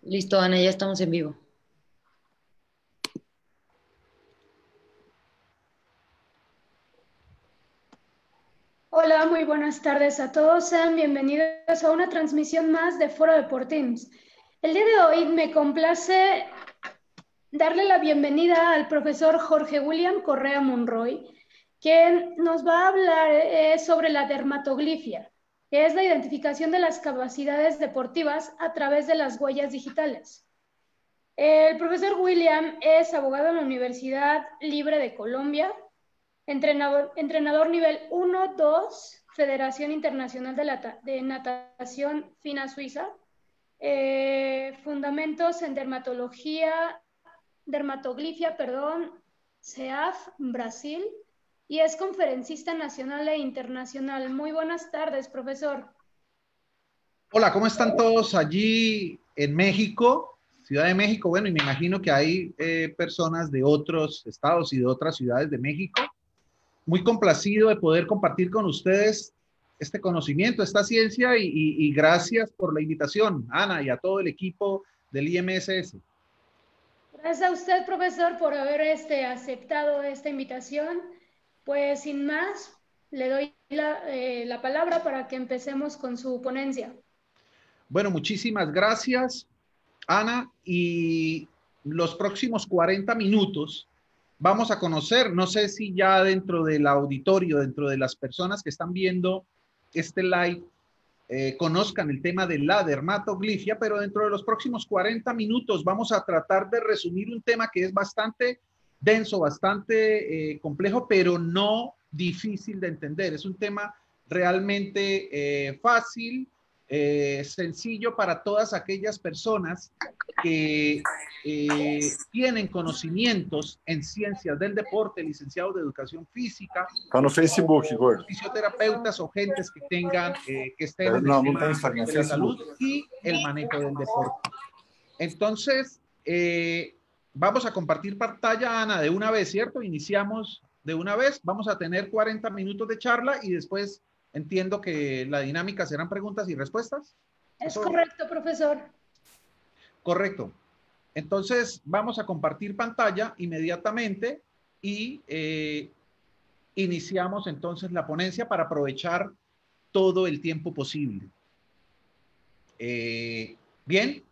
Listo, Ana, ya estamos en vivo. Hola, muy buenas tardes a todos. Sean bienvenidos a una transmisión más de Foro Deportims. El día de hoy me complace darle la bienvenida al profesor Jorge William Correa Monroy, quien nos va a hablar sobre la dermatoglifia, que es la identificación de las capacidades deportivas a través de las huellas digitales. El profesor William es abogado en la Universidad Libre de Colombia, entrenador nivel 1-2, Federación Internacional de Natación Fina Suiza, fundamentos en dermatoglifia, perdón, CEAF, Brasil, y es conferencista nacional e internacional. Muy buenas tardes, profesor. Hola, ¿cómo están todos allí en México, Ciudad de México? Bueno, y me imagino que hay personas de otros estados y de otras ciudades de México. Muy complacido de poder compartir con ustedes este conocimiento, esta ciencia y gracias por la invitación, Ana, y a todo el equipo del IMSS. Gracias a usted, profesor, por haber aceptado esta invitación. Pues sin más, le doy la palabra para que empecemos con su ponencia. Bueno, muchísimas gracias, Ana, y los próximos 40 minutos vamos a conocer, no sé si ya dentro del auditorio, dentro de las personas que están viendo este live, conozcan el tema de la dermatoglifia, pero dentro de los próximos 40 minutos vamos a tratar de resumir un tema que es bastante denso, bastante complejo, pero no difícil de entender. Es un tema realmente fácil, sencillo para todas aquellas personas que tienen conocimientos en ciencias del deporte, licenciados de educación física, Tá no Facebook, gordo. fisioterapeutas o gentes que tengan, que estén en el Não, não tem tema Instagram, é de la salud Facebook. y el manejo del deporte. Entonces, vamos a compartir pantalla, Ana, de una vez, ¿cierto? Iniciamos de una vez, vamos a tener 40 minutos de charla y después entiendo que la dinámica serán preguntas y respuestas. Es ¿Eso? correcto, profesor. Correcto. Entonces, vamos a compartir pantalla inmediatamente y iniciamos entonces la ponencia para aprovechar todo el tiempo posible. Bien,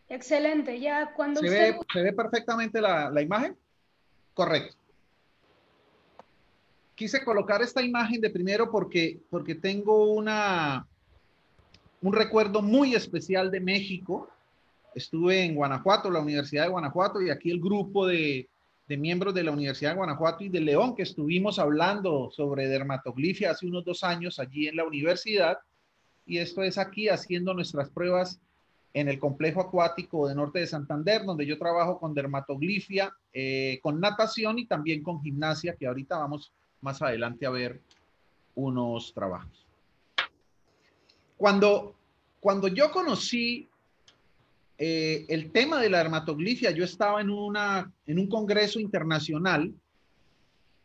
Excelente. Ya cuando usted... ¿se ve perfectamente la imagen? Correcto. Quise colocar esta imagen de primero porque tengo un recuerdo muy especial de México. Estuve en Guanajuato, la Universidad de Guanajuato, y aquí el grupo de miembros de la Universidad de Guanajuato y de León, que estuvimos hablando sobre dermatoglifia hace unos 2 años allí en la universidad. Y esto es aquí haciendo nuestras pruebas en el complejo acuático de Norte de Santander, donde yo trabajo con dermatoglifia, con natación y también con gimnasia, que ahorita vamos más adelante a ver unos trabajos. Cuando yo conocí el tema de la dermatoglifia, yo estaba en un congreso internacional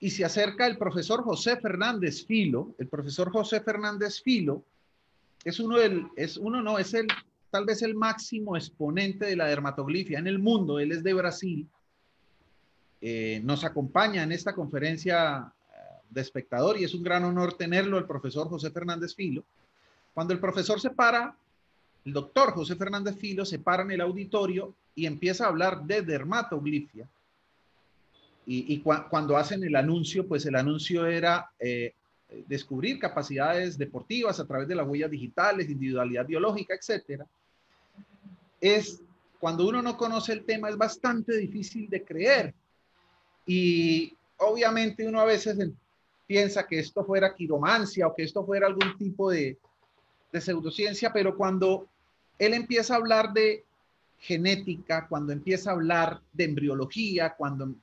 y se acerca el profesor José Fernández Filo. El profesor José Fernández Filo es tal vez el máximo exponente de la dermatoglifia en el mundo. Él es de Brasil. Nos acompaña en esta conferencia de espectador y es un gran honor tenerlo, el profesor José Fernández Filo. Cuando el profesor se para, el doctor José Fernández Filo se para en el auditorio y empieza a hablar de dermatoglifia. Cuando hacen el anuncio, pues el anuncio era descubrir capacidades deportivas a través de las huellas digitales, individualidad biológica, etcétera. Cuando uno no conoce el tema, es bastante difícil de creer. Y obviamente uno a veces piensa que esto fuera quiromancia o que esto fuera algún tipo de pseudociencia, pero cuando él empieza a hablar de genética, cuando empieza a hablar de embriología, cuando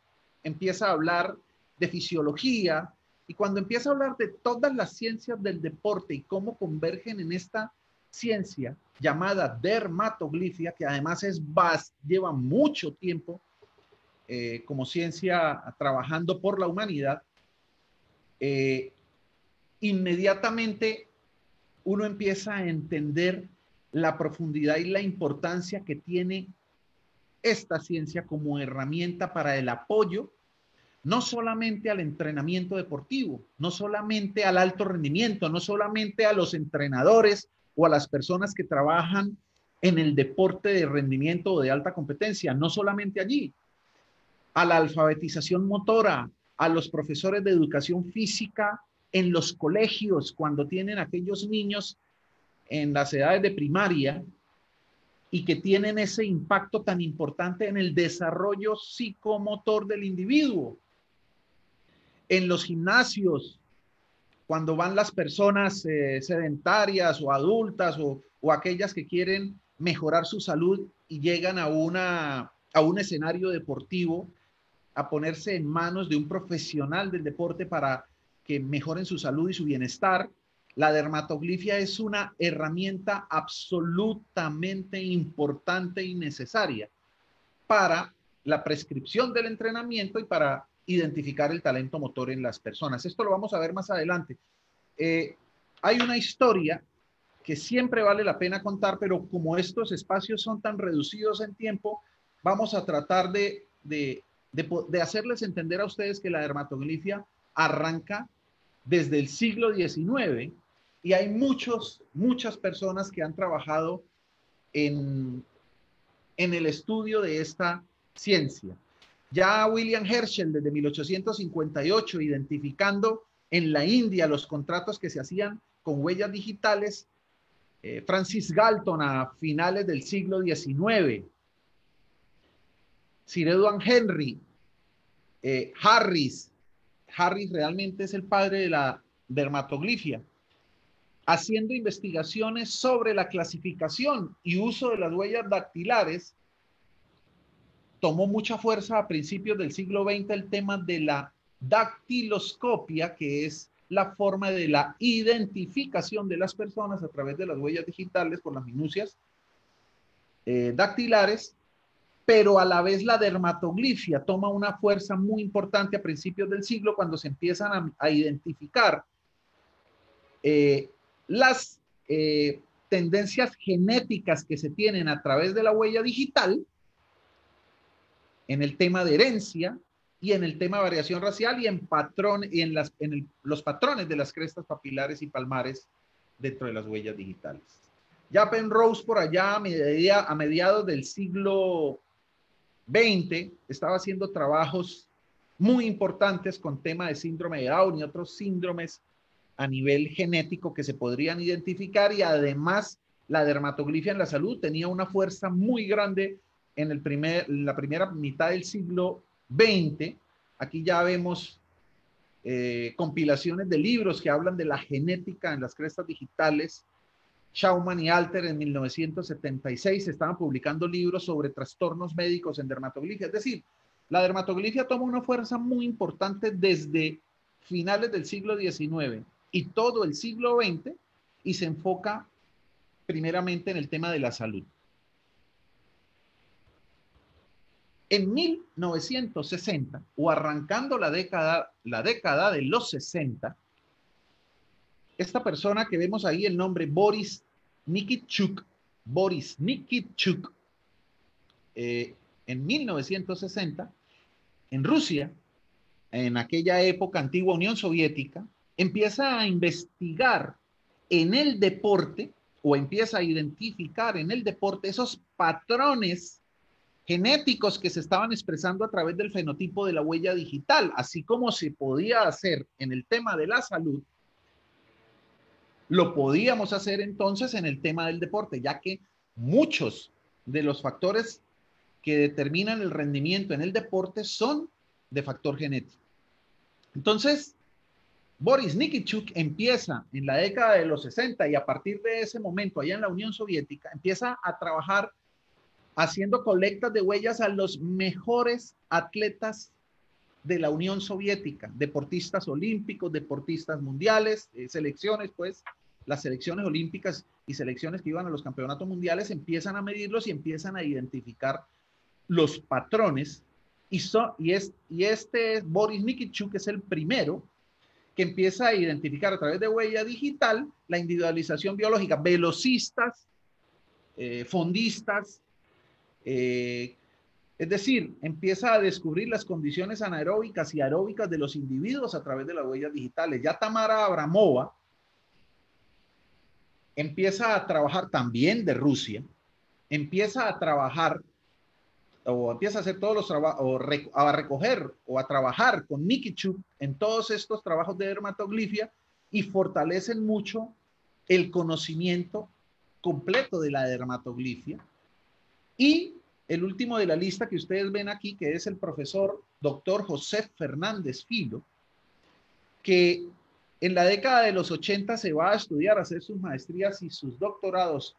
empieza a hablar de fisiología y cuando empieza a hablar de todas las ciencias del deporte y cómo convergen en esta ciencia llamada dermatoglifia, que además lleva mucho tiempo como ciencia trabajando por la humanidad, inmediatamente uno empieza a entender la profundidad y la importancia que tiene esta ciencia como herramienta para el apoyo, no solamente al entrenamiento deportivo, no solamente al alto rendimiento, no solamente a los entrenadores o a las personas que trabajan en el deporte de rendimiento o de alta competencia, no solamente allí, a la alfabetización motora, a los profesores de educación física en los colegios, cuando tienen aquellos niños en las edades de primaria y que tienen ese impacto tan importante en el desarrollo psicomotor del individuo. En los gimnasios, cuando van las personas sedentarias o adultas o aquellas que quieren mejorar su salud y llegan a un escenario deportivo, a ponerse en manos de un profesional del deporte para que mejoren su salud y su bienestar. La dermatoglifia es una herramienta absolutamente importante y necesaria para la prescripción del entrenamiento y para identificar el talento motor en las personas. Esto lo vamos a ver más adelante. Hay una historia que siempre vale la pena contar, pero como estos espacios son tan reducidos en tiempo, vamos a tratar de hacerles entender a ustedes que la dermatoglifia arranca desde el siglo XIX y hay muchas personas que han trabajado en el estudio de esta ciencia. Ya William Herschel desde 1858, identificando en la India los contratos que se hacían con huellas digitales, Francis Galton a finales del siglo XIX, Sir Edward Henry, Harris realmente es el padre de la dermatoglifia, haciendo investigaciones sobre la clasificación y uso de las huellas dactilares. Tomó mucha fuerza a principios del siglo XX el tema de la dactiloscopia, que es la forma de la identificación de las personas a través de las huellas digitales por las minucias dactilares, pero a la vez la dermatoglifia toma una fuerza muy importante a principios del siglo cuando se empiezan a identificar las tendencias genéticas que se tienen a través de la huella digital en el tema de herencia y en el tema de variación racial y en los patrones de las crestas papilares y palmares dentro de las huellas digitales. Ya Penrose por allá a mediados del siglo XX estaba haciendo trabajos muy importantes con tema de síndrome de Down y otros síndromes a nivel genético que se podrían identificar, y además la dermatoglifia en la salud tenía una fuerza muy grande en la primera mitad del siglo XX. Aquí ya vemos compilaciones de libros que hablan de la genética en las crestas digitales. Schaumann y Alter en 1976 estaban publicando libros sobre trastornos médicos en dermatoglifia. Es decir, la dermatoglifia toma una fuerza muy importante desde finales del siglo XIX y todo el siglo XX y se enfoca primeramente en el tema de la salud. En 1960 o arrancando la década de los 60, esta persona que vemos ahí, el nombre Boris Nikischuk, en 1960, en Rusia, en aquella época antigua Unión Soviética, empieza a investigar en el deporte o empieza a identificar en el deporte esos patrones genéticos que se estaban expresando a través del fenotipo de la huella digital, así como se podía hacer en el tema de la salud. Lo podíamos hacer entonces en el tema del deporte, ya que muchos de los factores que determinan el rendimiento en el deporte son de factor genético. Entonces, Boris Nikischuk empieza en la década de los 60 y a partir de ese momento, allá en la Unión Soviética, empieza a trabajar haciendo colectas de huellas a los mejores atletas de la Unión Soviética, deportistas olímpicos, deportistas mundiales, selecciones, pues, las selecciones olímpicas y selecciones que iban a los campeonatos mundiales empiezan a medirlos y empiezan a identificar los patrones. Y este Boris Nikischuk es el primero que empieza a identificar a través de huella digital la individualización biológica. Velocistas fondistas, es decir, empieza a descubrir las condiciones anaeróbicas y aeróbicas de los individuos a través de las huellas digitales. Ya Tamara Abramova empieza a trabajar también de Rusia, empieza a trabajar o empieza a hacer todos los trabajos, a recoger o a trabajar con Nikichuk en todos estos trabajos de dermatoglifia y fortalecen mucho el conocimiento completo de la dermatoglifia. Y el último de la lista que ustedes ven aquí, que es el profesor doctor José Fernández Filo, que en la década de los 80 se va a estudiar, a hacer sus maestrías y sus doctorados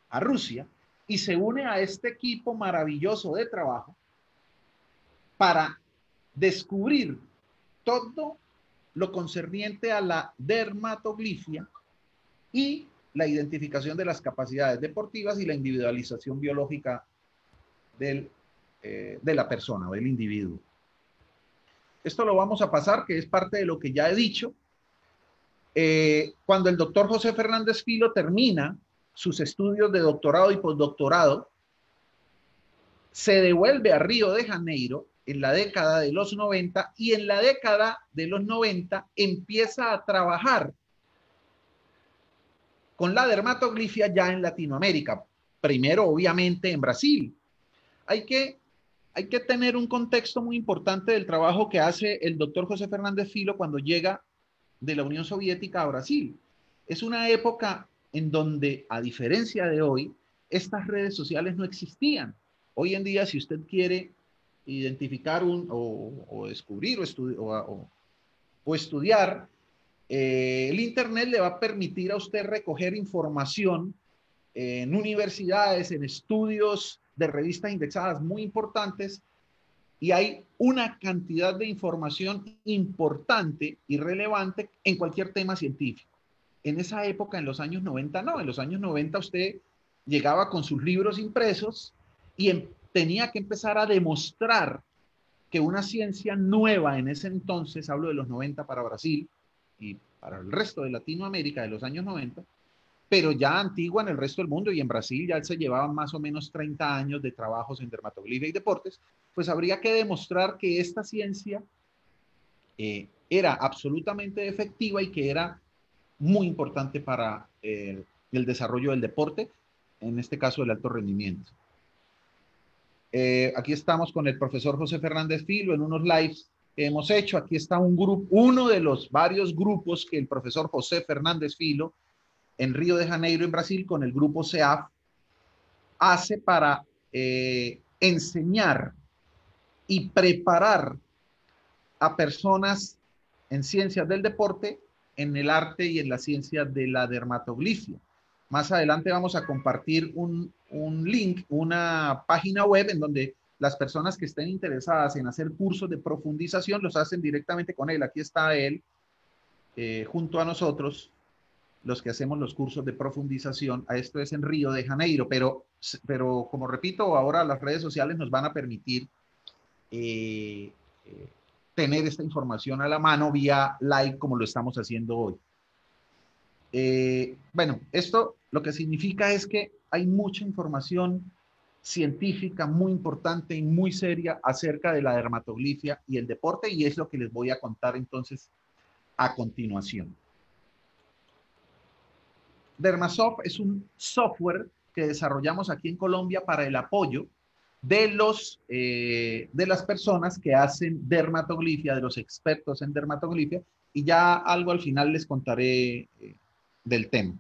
a Rusia, y se une a este equipo maravilloso de trabajo para descubrir todo lo concerniente a la dermatoglifia y la identificación de las capacidades deportivas y la individualización biológica de la persona o del individuo. Esto lo vamos a pasar, que es parte de lo que ya he dicho. Cuando el doctor José Fernández Filo termina sus estudios de doctorado y postdoctorado, se devuelve a Río de Janeiro en la década de los 90 y en la década de los 90 empieza a trabajar con la dermatoglifia ya en Latinoamérica, primero obviamente en Brasil. Hay que tener un contexto muy importante del trabajo que hace el doctor José Fernández Filo cuando llega de la Unión Soviética a Brasil. Es una época en donde, a diferencia de hoy, estas redes sociales no existían. Hoy en día, si usted quiere identificar o descubrir o estudiar, el Internet le va a permitir a usted recoger información en universidades, en estudios de revistas indexadas muy importantes, y hay una cantidad de información importante y relevante en cualquier tema científico. En esa época, en los años 90, no. En los años 90 usted llegaba con sus libros impresos y tenía que empezar a demostrar que una ciencia nueva en ese entonces, hablo de los 90 para Brasil y para el resto de Latinoamérica de los años 90, pero ya antigua en el resto del mundo, y en Brasil ya se llevaban más o menos 30 años de trabajos en dermatoglifia y deportes, pues habría que demostrar que esta ciencia era absolutamente efectiva y que era muy importante para el desarrollo del deporte, en este caso el alto rendimiento. Aquí estamos con el profesor José Fernández Filo en unos lives que hemos hecho. Aquí está un grupo, uno de los varios grupos que el profesor José Fernández Filo en Río de Janeiro, en Brasil, con el grupo CEAF, hace para enseñar y preparar a personas en ciencias del deporte, en el arte y en la ciencia de la dermatoglifia. Más adelante vamos a compartir un link, una página web en donde las personas que estén interesadas en hacer cursos de profundización los hacen directamente con él. Aquí está él junto a nosotros, los que hacemos los cursos de profundización. Esto es en Río de Janeiro, pero como repito, ahora las redes sociales nos van a permitir tener esta información a la mano vía live, como lo estamos haciendo hoy. Bueno, esto lo que significa es que hay mucha información científica muy importante y muy seria acerca de la dermatoglifia y el deporte, y es lo que les voy a contar entonces a continuación. Dermasoft es un software que desarrollamos aquí en Colombia para el apoyo de las personas que hacen dermatoglifia, de los expertos en dermatoglifia, y ya algo al final les contaré del tema.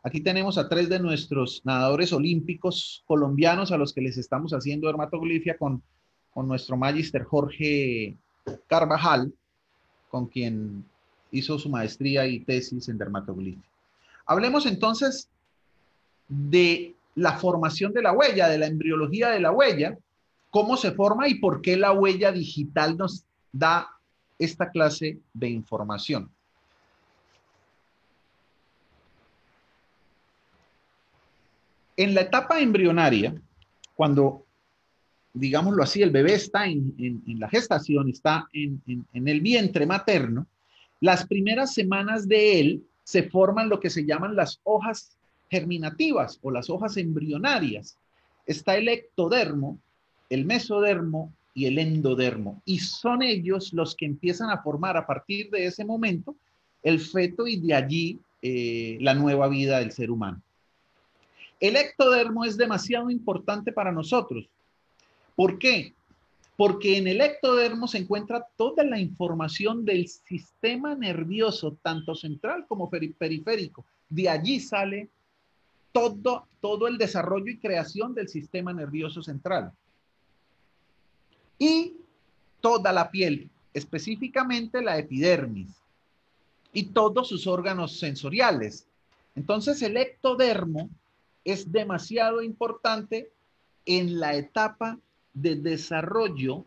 Aquí tenemos a 3 de nuestros nadadores olímpicos colombianos a los que les estamos haciendo dermatoglifia con nuestro magíster Jorge Carvajal, con quien hizo su maestría y tesis en dermatoglifia. Hablemos entonces de la formación de la huella, de la embriología de la huella, cómo se forma y por qué la huella digital nos da esta clase de información. En la etapa embrionaria, cuando, digámoslo así, el bebé está en la gestación, está en el vientre materno, las primeras semanas de él se forman lo que se llaman las hojas germinativas o las hojas embrionarias, está el ectodermo, el mesodermo y el endodermo. Y son ellos los que empiezan a formar a partir de ese momento el feto y de allí la nueva vida del ser humano. El ectodermo es demasiado importante para nosotros. ¿Por qué? Porque en el ectodermo se encuentra toda la información del sistema nervioso, tanto central como periférico. De allí sale todo el desarrollo y creación del sistema nervioso central. Y toda la piel, específicamente la epidermis, y todos sus órganos sensoriales. Entonces el ectodermo es demasiado importante en la etapa de desarrollo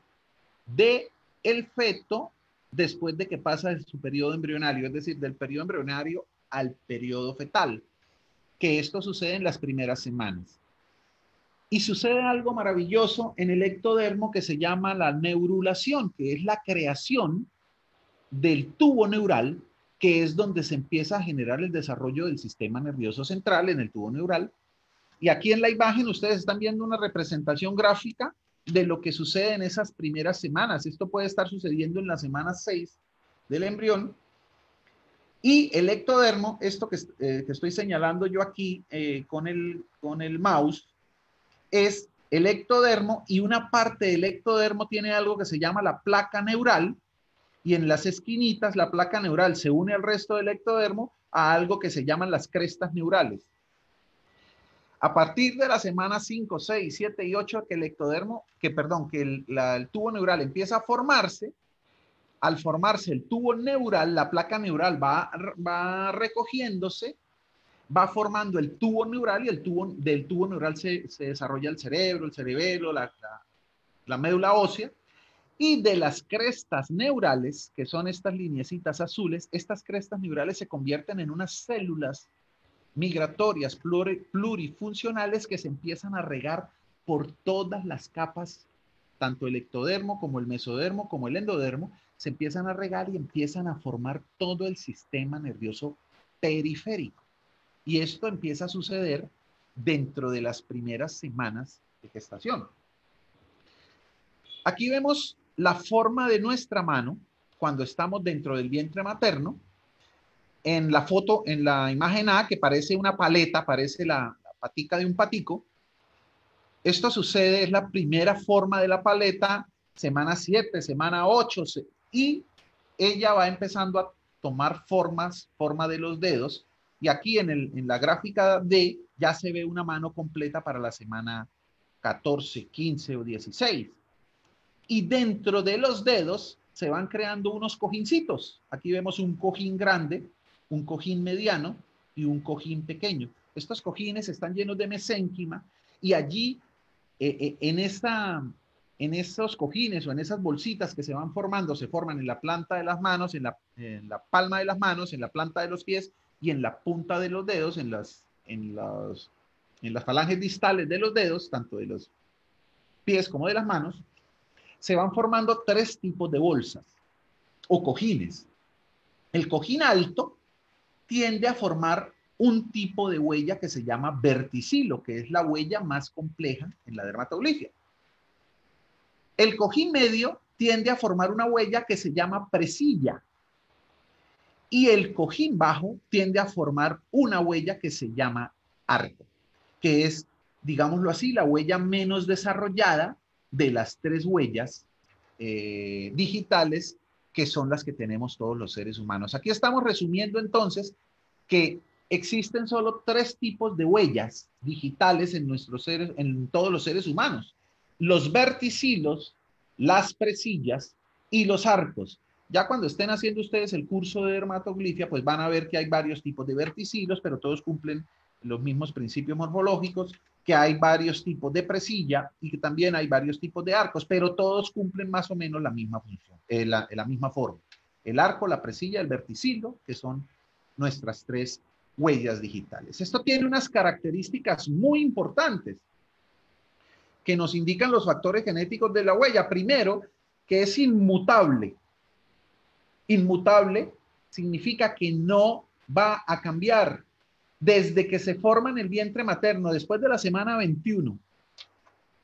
del feto después de que pasa de su periodo embrionario, es decir, del periodo embrionario al periodo fetal, que esto sucede en las primeras semanas. Y sucede algo maravilloso en el ectodermo que se llama la neurulación, que es la creación del tubo neural, que es donde se empieza a generar el desarrollo del sistema nervioso central en el tubo neural. Y aquí en la imagen ustedes están viendo una representación gráfica de lo que sucede en esas primeras semanas. Esto puede estar sucediendo en la semana 6 del embrión. Y el ectodermo, esto que estoy señalando yo aquí con el mouse, es el ectodermo, y una parte del ectodermo tiene algo que se llama la placa neural, y en las esquinitas la placa neural se une al resto del ectodermo a algo que se llaman las crestas neurales. A partir de la semana 5, 6, 7 y 8 que el tubo neural empieza a formarse, al formarse el tubo neural, la placa neural va recogiéndose, va formando el tubo neural, y del tubo neural se desarrolla el cerebelo, la médula ósea, y de las crestas neurales, que son estas lineecitas azules, estas crestas neurales se convierten en unas células migratorias plurifuncionales que se empiezan a regar por todas las capas, tanto el ectodermo como el mesodermo como el endodermo, se empiezan a regar y empiezan a formar todo el sistema nervioso periférico. Y esto empieza a suceder dentro de las primeras semanas de gestación. Aquí vemos la forma de nuestra mano cuando estamos dentro del vientre materno. En la foto, en la imagen A, que parece una paleta, parece la patica de un patico. Esto sucede, es la primera forma de la paleta, semana 7, semana 8, y ella va empezando a tomar forma de los dedos. Y aquí en la gráfica D ya se ve una mano completa para la semana 14, 15 o 16. Y dentro de los dedos se van creando unos cojincitos. Aquí vemos un cojín grande, un cojín mediano y un cojín pequeño. Estos cojines están llenos de mesénquima, y allí en esos cojines o en esas bolsitas que se van formando, se forman en la planta de las manos, en la palma de las manos, en la planta de los pies y en la punta de los dedos, en las falanges distales de los dedos, tanto de los pies como de las manos. Se van formando 3 tipos de bolsas o cojines. El cojín alto tiende a formar un tipo de huella que se llama verticilo, que es la huella más compleja en la dermatoglifia. El cojín medio tiende a formar una huella que se llama presilla. Y el cojín bajo tiende a formar una huella que se llama arco, que es, digámoslo así, la huella menos desarrollada de las 3 huellas digitales que son las que tenemos todos los seres humanos. Aquí estamos resumiendo entonces que existen solo 3 tipos de huellas digitales en todos los seres humanos: los verticilos, las presillas y los arcos. Ya cuando estén haciendo ustedes el curso de dermatoglifia, pues van a ver que hay varios tipos de verticilos, pero todos cumplen los mismos principios morfológicos, que hay varios tipos de presilla y que también hay varios tipos de arcos, pero todos cumplen más o menos la misma función, la misma forma. El arco, la presilla, el verticilo, que son nuestras 3 huellas digitales. Esto tiene unas características muy importantes que nos indican los factores genéticos de la huella. Primero, que es inmutable. Inmutable significa que no va a cambiar. desde que se forma en el vientre materno, después de la semana 21,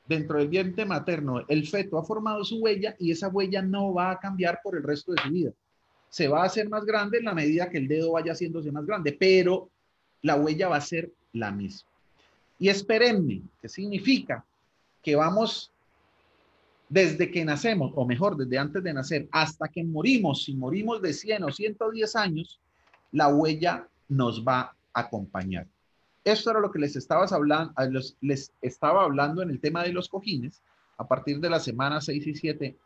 dentro del vientre materno, el feto ha formado su huella y esa huella no va a cambiar por el resto de su vida. Se va a hacer más grande en la medida que el dedo vaya haciéndose más grande, pero la huella va a ser la misma. Y es perenne, que significa que vamos desde que nacemos, o mejor, desde antes de nacer, hasta que morimos, si morimos de 100 o 110 años, la huella nos va a acompañar. Esto era lo que les estaba hablando en el tema de los cojines. A partir de la semana 6 y 7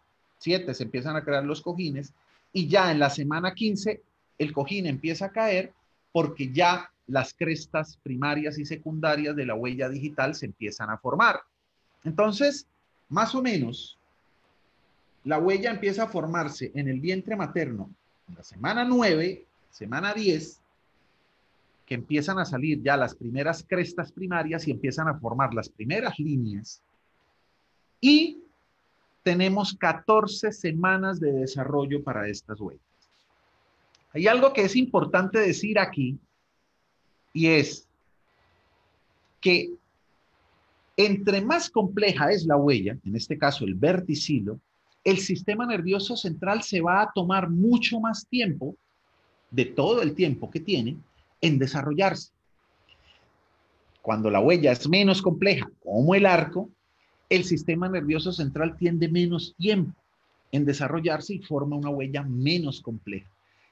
se empiezan a crear los cojines y ya en la semana 15 el cojín empieza a caer porque ya las crestas primarias y secundarias de la huella digital se empiezan a formar. Entonces, más o menos, la huella empieza a formarse en el vientre materno en la semana 9, semana 10, que empiezan a salir ya las primeras crestas primarias y empiezan a formar las primeras líneas. Y tenemos 14 semanas de desarrollo para estas huellas. Hay algo que es importante decir aquí y es que entre más compleja es la huella, en este caso el verticilo, el sistema nervioso central se va a tomar mucho más tiempo, de todo el tiempo que tiene, en desarrollarse. Cuando la huella es menos compleja, como el arco, el sistema nervioso central tiene menos tiempo en desarrollarse y forma una huella menos compleja.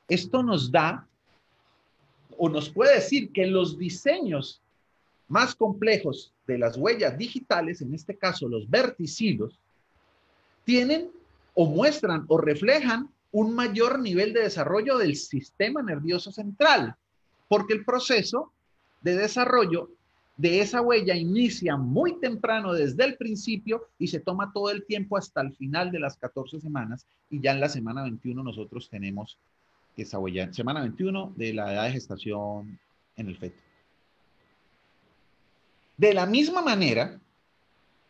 Esto nos da, o nos puede decir que los diseños más complejos de las huellas digitales, en este caso los verticilos, tienen o muestran o reflejan un mayor nivel de desarrollo del sistema nervioso central, porque el proceso de desarrollo de esa huella inicia muy temprano desde el principio y se toma todo el tiempo hasta el final de las 14 semanas y ya en la semana 21 nosotros tenemos esa huella, semana 21 de la edad de gestación en el feto. De la misma manera,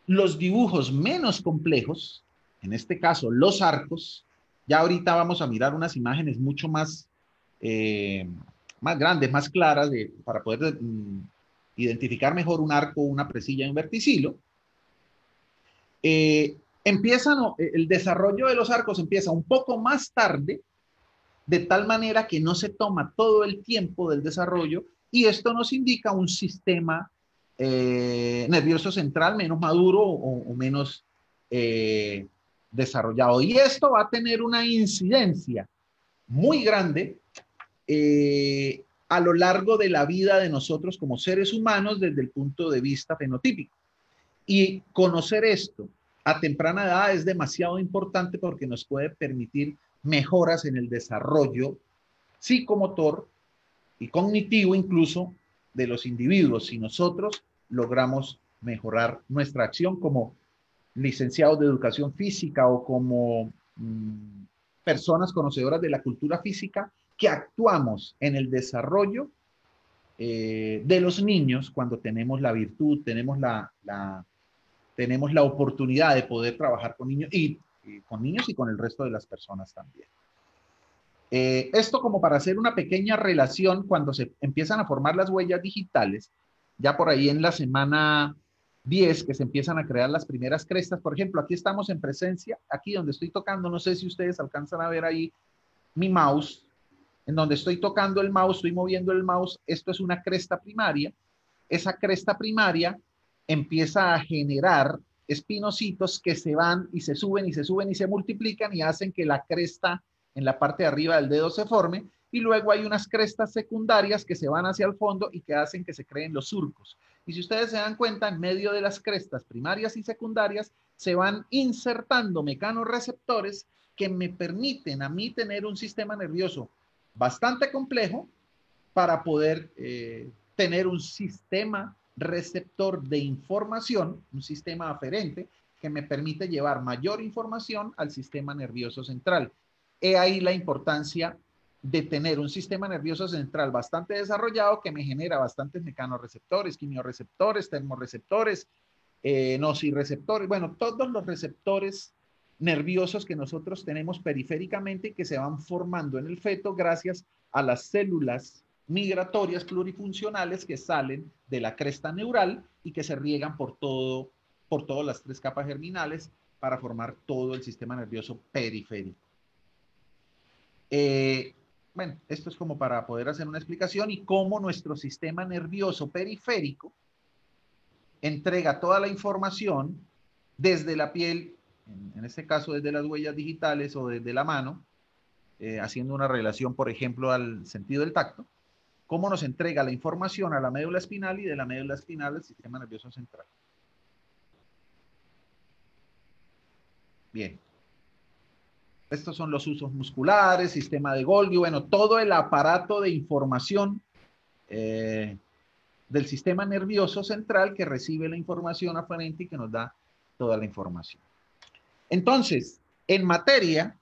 los dibujos menos complejos, en este caso los arcos, ya ahorita vamos a mirar unas imágenes mucho más grandes, más claras, para poder identificar mejor un arco, una presilla y un verticilo. El desarrollo de los arcos empieza un poco más tarde, de tal manera que no se toma todo el tiempo del desarrollo y esto nos indica un sistema nervioso central menos maduro o menos desarrollado. Y esto va a tener una incidencia muy grande a lo largo de la vida de nosotros como seres humanos desde el punto de vista fenotípico. Y conocer esto a temprana edad es demasiado importante porque nos puede permitir mejoras en el desarrollo psicomotor y cognitivo incluso de los individuos si nosotros logramos mejorar nuestra acción como licenciados de educación física o como personas conocedoras de la cultura física que actuamos en el desarrollo de los niños cuando tenemos la virtud, tenemos la oportunidad de poder trabajar con niños y con el resto de las personas también. Esto como para hacer una pequeña relación cuando se empiezan a formar las huellas digitales, ya por ahí en la semana 10 que se empiezan a crear las primeras crestas. Por ejemplo, aquí estamos en presencia, aquí donde estoy tocando, no sé si ustedes alcanzan a ver ahí mi mouse, en donde estoy tocando el mouse, estoy moviendo el mouse, esto es una cresta primaria. Esa cresta primaria empieza a generar espinocitos que se van y se suben y se suben y se multiplican y hacen que la cresta en la parte de arriba del dedo se forme y luego hay unas crestas secundarias que se van hacia el fondo y que hacen que se creen los surcos. Y si ustedes se dan cuenta, en medio de las crestas primarias y secundarias se van insertando mecanorreceptores que me permiten a mí tener un sistema nervioso bastante complejo para poder tener un sistema receptor de información, un sistema aferente que me permite llevar mayor información al sistema nervioso central. He ahí la importancia de tener un sistema nervioso central bastante desarrollado que me genera bastantes mecanorreceptores, quimioreceptores, termorreceptores, nociceptores, bueno, todos los receptores nerviosos que nosotros tenemos periféricamente y que se van formando en el feto gracias a las células migratorias plurifuncionales que salen de la cresta neural y que se riegan por todas las tres capas germinales para formar todo el sistema nervioso periférico. Bueno, esto es como para poder hacer una explicación y cómo nuestro sistema nervioso periférico entrega toda la información desde la piel, en este caso desde las huellas digitales o desde la mano, haciendo una relación, por ejemplo, al sentido del tacto, cómo nos entrega la información a la médula espinal y de la médula espinal al sistema nervioso central. Bien. Estos son los usos musculares, sistema de Golgi, bueno, todo el aparato de información del sistema nervioso central que recibe la información aferente y que nos da toda la información. Entonces, en materia,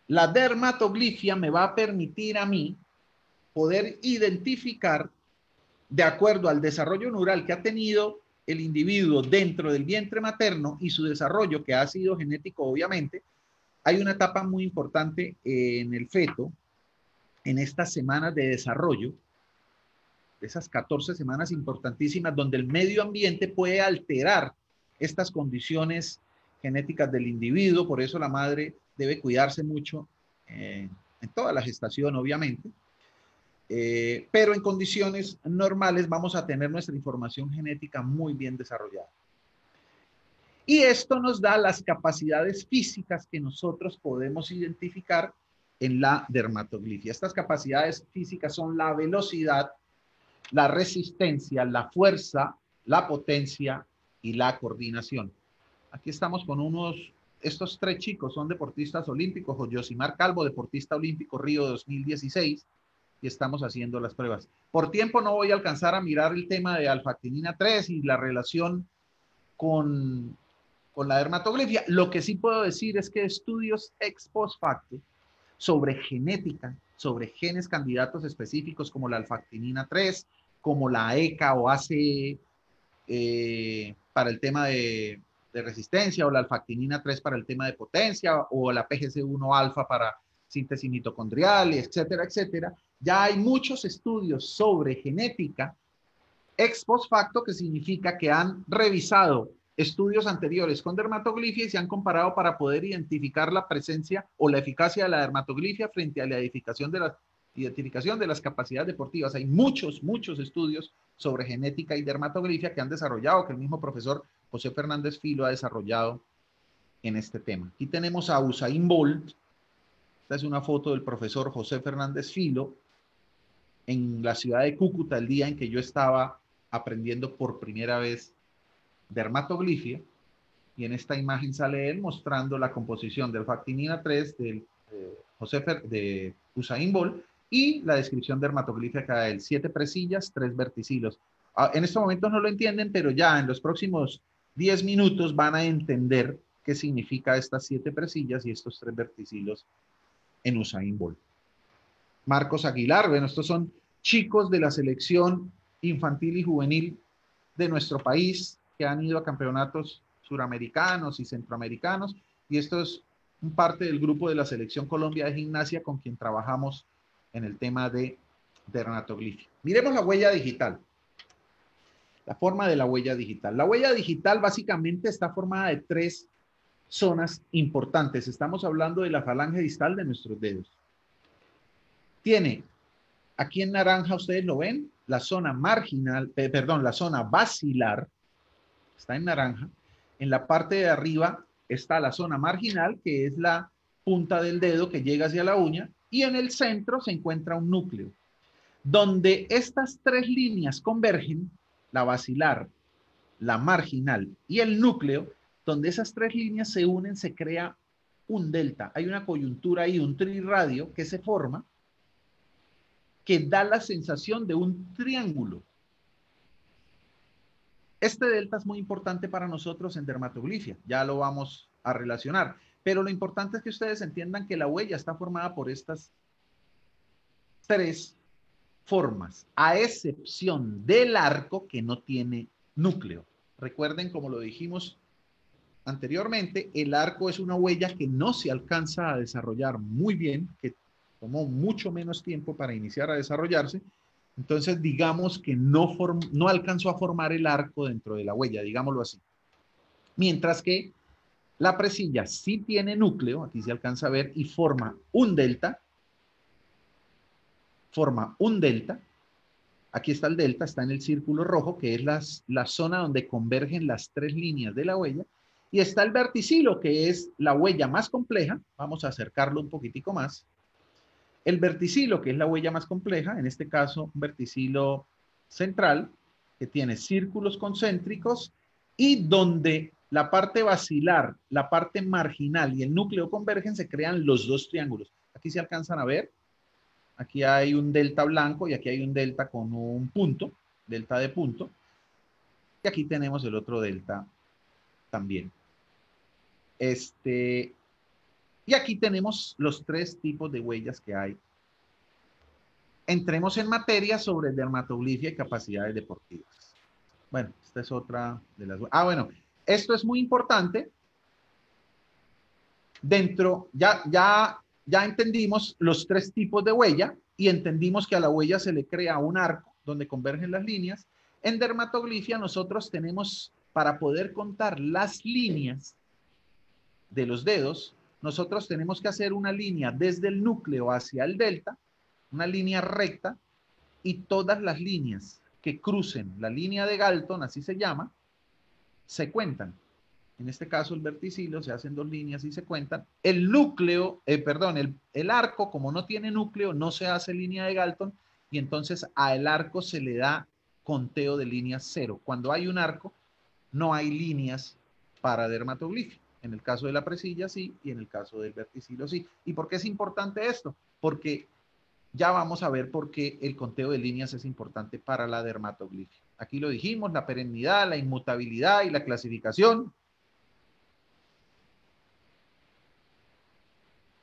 la dermatoglifia me va a permitir a mí poder identificar, de acuerdo al desarrollo neural que ha tenido el individuo dentro del vientre materno y su desarrollo que ha sido genético, obviamente. Hay una etapa muy importante en el feto, en estas semanas de desarrollo, esas 14 semanas importantísimas, donde el medio ambiente puede alterar estas condiciones genéticas del individuo. Por eso la madre debe cuidarse mucho en toda la gestación, obviamente. Pero en condiciones normales vamos a tener nuestra información genética muy bien desarrollada. Y esto nos da las capacidades físicas que nosotros podemos identificar en la dermatoglifia. Estas capacidades físicas son la velocidad, la resistencia, la fuerza, la potencia y la coordinación. Aquí estamos con estos tres chicos son deportistas olímpicos. Yosimar Calvo, deportista olímpico Río 2016, y estamos haciendo las pruebas. Por tiempo no voy a alcanzar a mirar el tema de alfa-actinina 3 y la relación con la dermatoglifia. Lo que sí puedo decir es que estudios ex post facto sobre genética, sobre genes candidatos específicos como la alfa-actinina 3, como la ECA o ACE para el tema de resistencia, o la alfa-actinina 3 para el tema de potencia, o la PGC1 alfa para síntesis mitocondrial, etcétera, etcétera. Ya hay muchos estudios sobre genética ex post facto, que significa que han revisado estudios anteriores con dermatoglifia y se han comparado para poder identificar la presencia o la eficacia de la dermatoglifia frente a la identificación de las capacidades deportivas. Hay muchos estudios sobre genética y dermatoglifia que han desarrollado, que el mismo profesor José Fernández Filo ha desarrollado en este tema. Aquí tenemos a Usain Bolt. Esta es una foto del profesor José Fernández Filo en la ciudad de Cúcuta, el día en que yo estaba aprendiendo por primera vez dermatoglifia, y en esta imagen sale él mostrando la composición del alfa-actinina 3 de Usain Bolt y la descripción dermatoglífica de él: 7 presillas, 3 verticilos. En estos momentos no lo entienden, pero ya en los próximos 10 minutos van a entender qué significa estas 7 presillas y estos 3 verticilos en Usain Bolt. Marcos Aguilar, bueno, estos son chicos de la selección infantil y juvenil de nuestro país que han ido a campeonatos suramericanos y centroamericanos, y esto es un parte del grupo de la selección Colombia de gimnasia con quien trabajamos en el tema de dermatoglifia. Miremos la huella digital. La forma de la huella digital. La huella digital básicamente está formada de 3 zonas importantes. Estamos hablando de la falange distal de nuestros dedos. Tiene, aquí en naranja ustedes lo ven, la zona marginal, la zona basilar, está en naranja. En la parte de arriba está la zona marginal, que es la punta del dedo que llega hacia la uña, y en el centro se encuentra un núcleo. Donde estas 3 líneas convergen, la basilar, la marginal y el núcleo, donde esas 3 líneas se unen, se crea un delta. Hay una coyuntura ahí, un trirradio que se forma, que da la sensación de un triángulo. Este delta es muy importante para nosotros en dermatoglifia, ya lo vamos a relacionar, pero lo importante es que ustedes entiendan que la huella está formada por estas 3 formas, a excepción del arco que no tiene núcleo. Recuerden, como lo dijimos anteriormente, el arco es una huella que no se alcanza a desarrollar muy bien, que tomó mucho menos tiempo para iniciar a desarrollarse. Entonces, digamos que no alcanzó a formar el arco dentro de la huella, digámoslo así. Mientras que la presilla sí tiene núcleo, aquí se alcanza a ver, y forma un delta. Aquí está el delta, está en el círculo rojo, que es la zona donde convergen las tres líneas de la huella. Y está el verticilo, que es la huella más compleja. Vamos a acercarlo un poquitico más. El verticilo, que es la huella más compleja, en este caso un verticilo central, que tiene círculos concéntricos y donde la parte basilar, la parte marginal y el núcleo convergen, se crean los dos triángulos. Aquí se alcanzan a ver. Aquí hay un delta blanco y aquí hay un delta con un punto, delta de punto. Y aquí tenemos el otro delta también. Y aquí tenemos los tres tipos de huellas que hay. Entremos en materia sobre dermatoglifia y capacidades deportivas. Bueno, esta es otra de las... bueno, esto es muy importante. Ya entendimos los tres tipos de huella y entendimos que a la huella se le crea un arco donde convergen las líneas. En dermatoglifia nosotros tenemos, para poder contar las líneas de los dedos, nosotros tenemos que hacer una línea desde el núcleo hacia el delta, una línea recta, y todas las líneas que crucen la línea de Galton, así se llama, se cuentan. En este caso el verticilo se hacen dos líneas y se cuentan. El núcleo, el arco, como no tiene núcleo, no se hace línea de Galton, y entonces al arco se le da conteo de líneas 0. Cuando hay un arco, no hay líneas para dermatoglifia. En el caso de la presilla sí, y en el caso del verticilo sí. ¿Y por qué es importante esto? Porque ya vamos a ver por qué el conteo de líneas es importante para la dermatoglifia. Aquí lo dijimos, la perennidad, la inmutabilidad y la clasificación.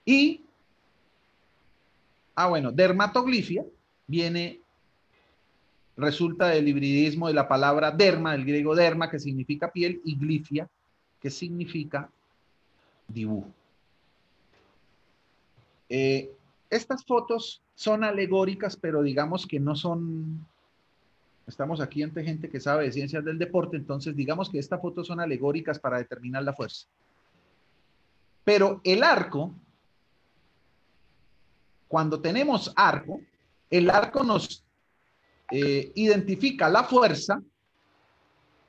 Y, dermatoglifia resulta del hibridismo de la palabra derma, del griego derma, que significa piel, y glifia, que significa dibujo. Estas fotos son alegóricas, pero digamos que no son... Estamos aquí ante gente que sabe de ciencias del deporte, entonces digamos que estas fotos son alegóricas para determinar la fuerza. Pero el arco, cuando tenemos arco, el arco nos identifica la fuerza.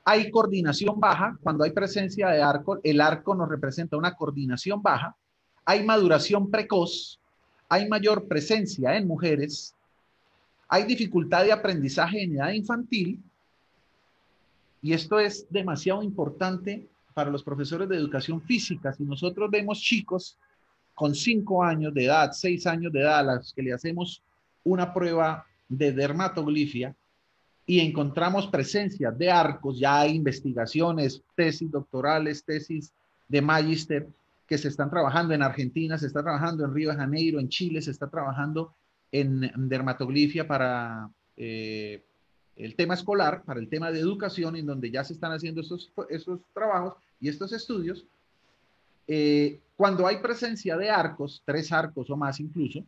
Hay coordinación baja. Cuando hay presencia de arco, el arco nos representa una coordinación baja. Hay maduración precoz. Hay mayor presencia en mujeres. Hay dificultad de aprendizaje en edad infantil. Y esto es demasiado importante para los profesores de educación física. Si nosotros vemos chicos con 5 años de edad, 6 años de edad, a los que le hacemos una prueba de dermatoglifia y encontramos presencia de arcos, ya hay investigaciones, tesis doctorales, tesis de magíster que se están trabajando en Argentina, se está trabajando en Río de Janeiro, en Chile, se está trabajando en dermatoglifia para el tema escolar, para el tema de educación, en donde ya se están haciendo estos trabajos y estos estudios. Cuando hay presencia de arcos, 3 arcos o más incluso,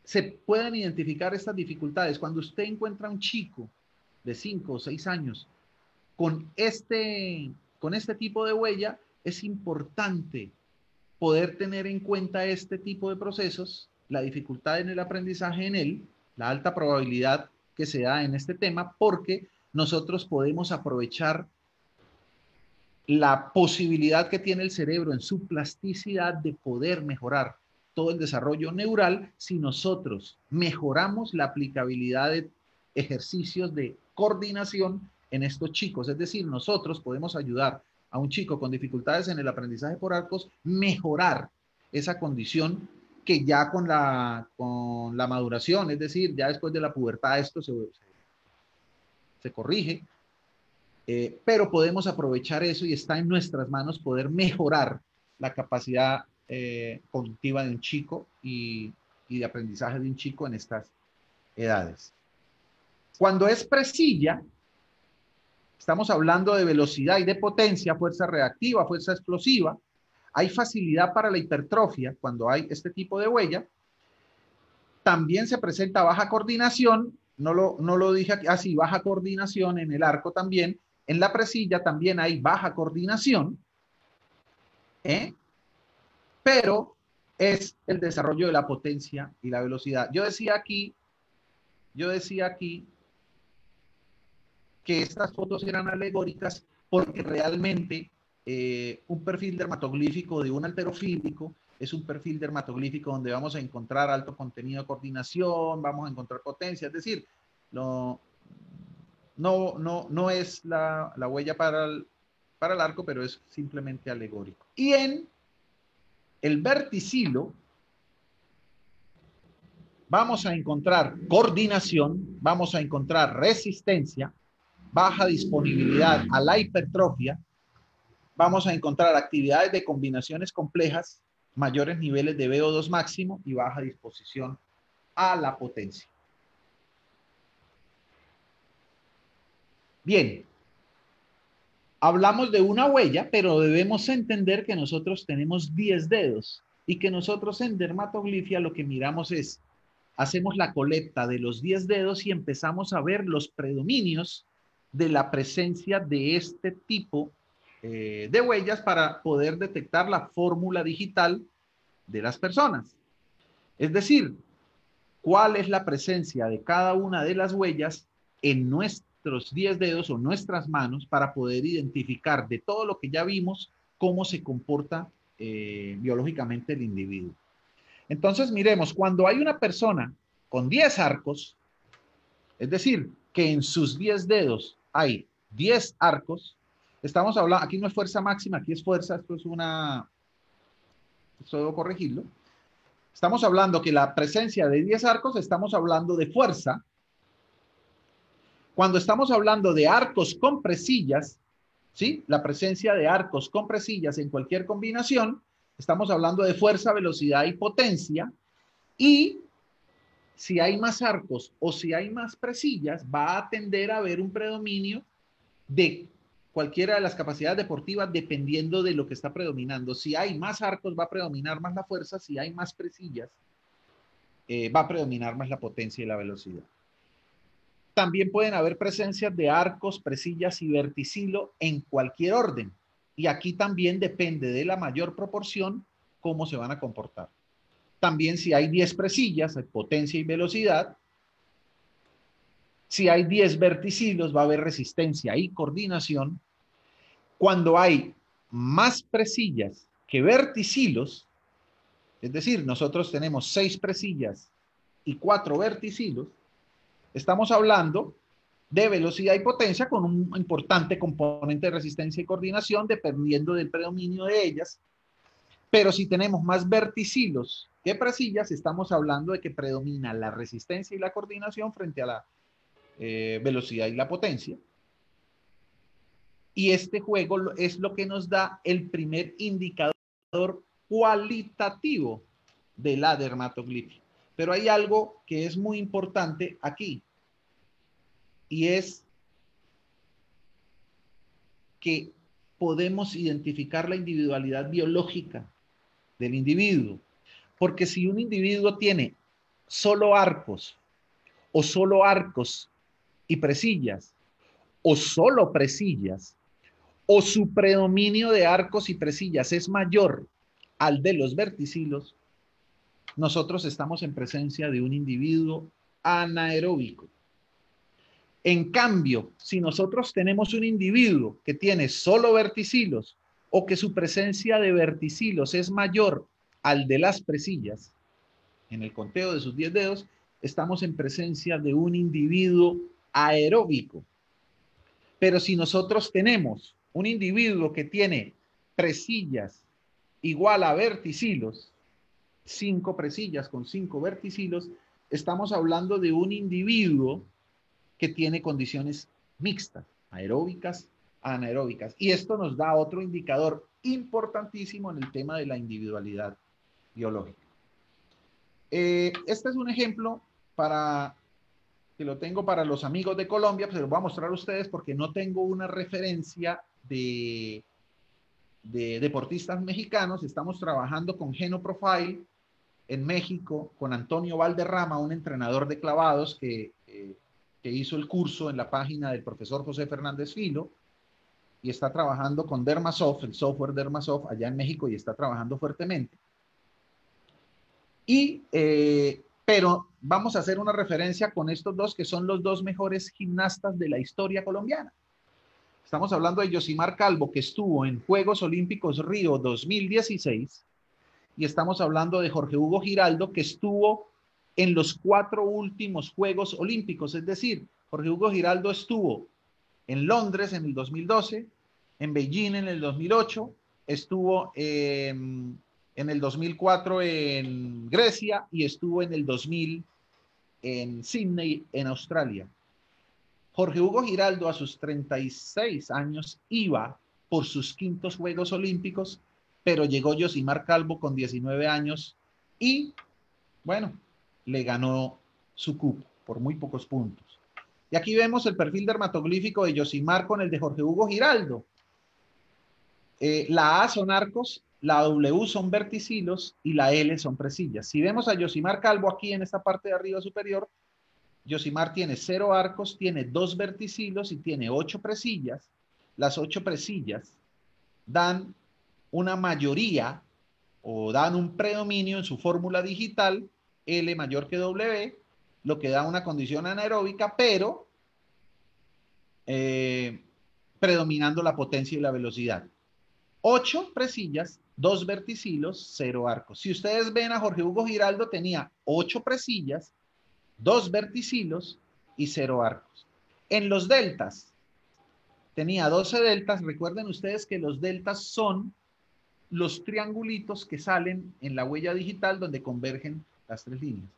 se pueden identificar estas dificultades. Cuando usted encuentra a un chico de 5 o 6 años con este tipo de huella, es importante poder tener en cuenta este tipo de procesos, la dificultad en el aprendizaje en él, la alta probabilidad que se da en este tema, porque nosotros podemos aprovechar la posibilidad que tiene el cerebro en su plasticidad de poder mejorar todo el desarrollo neural si nosotros mejoramos la aplicabilidad de ejercicios de coordinación en estos chicos. Es decir, nosotros podemos ayudar a un chico con dificultades en el aprendizaje por arcos, mejorar esa condición que ya con la maduración, es decir, ya después de la pubertad esto se corrige, pero podemos aprovechar eso y está en nuestras manos poder mejorar la capacidad cognitiva de un chico y de aprendizaje de un chico en estas edades. Cuando es presilla, estamos hablando de velocidad y de potencia, fuerza reactiva, fuerza explosiva. Hay facilidad para la hipertrofia cuando hay este tipo de huella También se presenta baja coordinación, no lo dije aquí, así, baja coordinación en el arco también. En la presilla también hay baja coordinación, ¿eh? Pero es el desarrollo de la potencia y la velocidad. Yo decía aquí que estas fotos eran alegóricas porque realmente un perfil dermatoglífico de un halterofílico es un perfil dermatoglífico donde vamos a encontrar alto contenido de coordinación, vamos a encontrar potencia, es decir, no es la huella para el arco, pero es simplemente alegórico. Y en el verticilo vamos a encontrar coordinación, vamos a encontrar resistencia, baja disponibilidad a la hipertrofia, vamos a encontrar actividades de combinaciones complejas, mayores niveles de VO2 máximo y baja disposición a la potencia. Bien, hablamos de una huella, pero debemos entender que nosotros tenemos 10 dedos y que nosotros en dermatoglifia lo que miramos es, hacemos la colecta de los 10 dedos y empezamos a ver los predominios de la presencia de este tipo de huellas para poder detectar la fórmula digital de las personas. Es decir, cuál es la presencia de cada una de las huellas en nuestros 10 dedos o nuestras manos para poder identificar de todo lo que ya vimos cómo se comporta biológicamente el individuo. Entonces, miremos, cuando hay una persona con 10 arcos, es decir, que en sus 10 dedos hay 10 arcos, estamos hablando, aquí no es fuerza máxima, aquí es fuerza, esto debo corregirlo. Estamos hablando que la presencia de 10 arcos, estamos hablando de fuerza. Cuando estamos hablando de arcos con presillas, ¿sí? La presencia de arcos con presillas en cualquier combinación, estamos hablando de fuerza, velocidad y potencia. Y si hay más arcos o si hay más presillas, va a tender a haber un predominio de cualquiera de las capacidades deportivas dependiendo de lo que está predominando. Si hay más arcos, va a predominar más la fuerza. Si hay más presillas, va a predominar más la potencia y la velocidad. También pueden haber presencias de arcos, presillas y verticilo en cualquier orden. Y aquí también depende de la mayor proporción cómo se van a comportar. También si hay 10 presillas, hay potencia y velocidad. Si hay 10 verticilos, va a haber resistencia y coordinación. Cuando hay más presillas que verticilos, es decir, nosotros tenemos 6 presillas y 4 verticilos, estamos hablando de velocidad y potencia con un importante componente de resistencia y coordinación dependiendo del predominio de ellas. Pero si tenemos más verticilos que presillas, estamos hablando de que predomina la resistencia y la coordinación frente a la velocidad y la potencia. Y este juego es lo que nos da el primer indicador cualitativo de la dermatoglifia. Pero hay algo que es muy importante aquí, y es que podemos identificar la individualidad biológica del individuo. Porque si un individuo tiene solo arcos y presillas, o solo presillas, o su predominio de arcos y presillas es mayor al de los verticilos, nosotros estamos en presencia de un individuo anaeróbico. En cambio, si nosotros tenemos un individuo que tiene solo verticilos o que su presencia de verticilos es mayor al de las presillas, en el conteo de sus 10 dedos, estamos en presencia de un individuo aeróbico. Pero si nosotros tenemos un individuo que tiene presillas igual a verticilos, 5 presillas con 5 verticilos, estamos hablando de un individuo que tiene condiciones mixtas, aeróbicas, anaeróbicas. Y esto nos da otro indicador importantísimo en el tema de la individualidad biológica. Este es un ejemplo que lo tengo para los amigos de Colombia, pues se lo voy a mostrar a ustedes porque no tengo una referencia de deportistas mexicanos. Estamos trabajando con Genoprofile en México con Antonio Valderrama, un entrenador de clavados que hizo el curso en la página del profesor José Fernández Filo y está trabajando con Dermasoft, el software Dermasoft allá en México, y está trabajando fuertemente. Pero vamos a hacer una referencia con estos dos que son los dos mejores gimnastas de la historia colombiana. Estamos hablando de Yosimar Calvo, que estuvo en Juegos Olímpicos Río 2016, y estamos hablando de Jorge Hugo Giraldo, que estuvo en los 4 últimos Juegos Olímpicos. Es decir, Jorge Hugo Giraldo estuvo en Londres en el 2012, en Beijing en el 2008, estuvo en el 2004 en Grecia y estuvo en el 2000 en Sydney, en Australia. Jorge Hugo Giraldo a sus 36 años iba por sus 5º Juegos Olímpicos, pero llegó Yosimar Calvo con 19 años y, bueno, le ganó su cupo por muy pocos puntos. Y aquí vemos el perfil dermatoglífico de Yosimar con el de Jorge Hugo Giraldo. La A son arcos, la W son verticilos y la L son presillas. Si vemos a Yosimar Calvo aquí en esta parte de arriba superior, Yosimar tiene 0 arcos, tiene 2 verticilos y tiene 8 presillas. Las 8 presillas dan una mayoría o dan un predominio en su fórmula digital, L mayor que W, lo que da una condición anaeróbica, pero predominando la potencia y la velocidad. 8 presillas, 2 verticilos, 0 arcos. Si ustedes ven a Jorge Hugo Giraldo, tenía 8 presillas, 2 verticilos y 0 arcos. En los deltas, tenía 12 deltas. Recuerden ustedes que los deltas son los triangulitos que salen en la huella digital donde convergen las 3 líneas.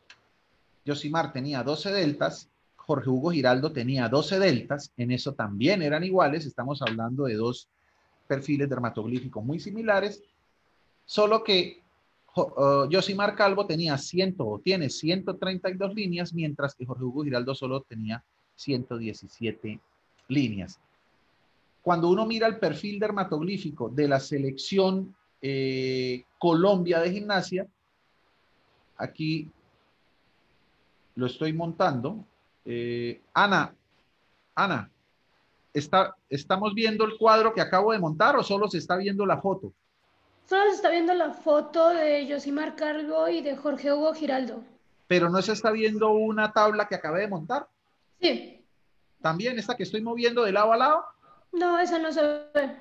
Yosimar tenía 12 deltas, Jorge Hugo Giraldo tenía 12 deltas, en eso también eran iguales, estamos hablando de 2 perfiles dermatoglíficos muy similares, solo que Yosimar Calvo tiene 132 líneas, mientras que Jorge Hugo Giraldo solo tenía 117 líneas. Cuando uno mira el perfil dermatoglífico de la selección Colombia de gimnasia, aquí lo estoy montando. Ana, ¿estamos viendo el cuadro que acabo de montar o solo se está viendo la foto? Solo se está viendo la foto de Yosimar Calvo y de Jorge Hugo Giraldo. Pero no se está viendo una tabla que acabé de montar. Sí. También esta que estoy moviendo de lado a lado. No, esa no se ve.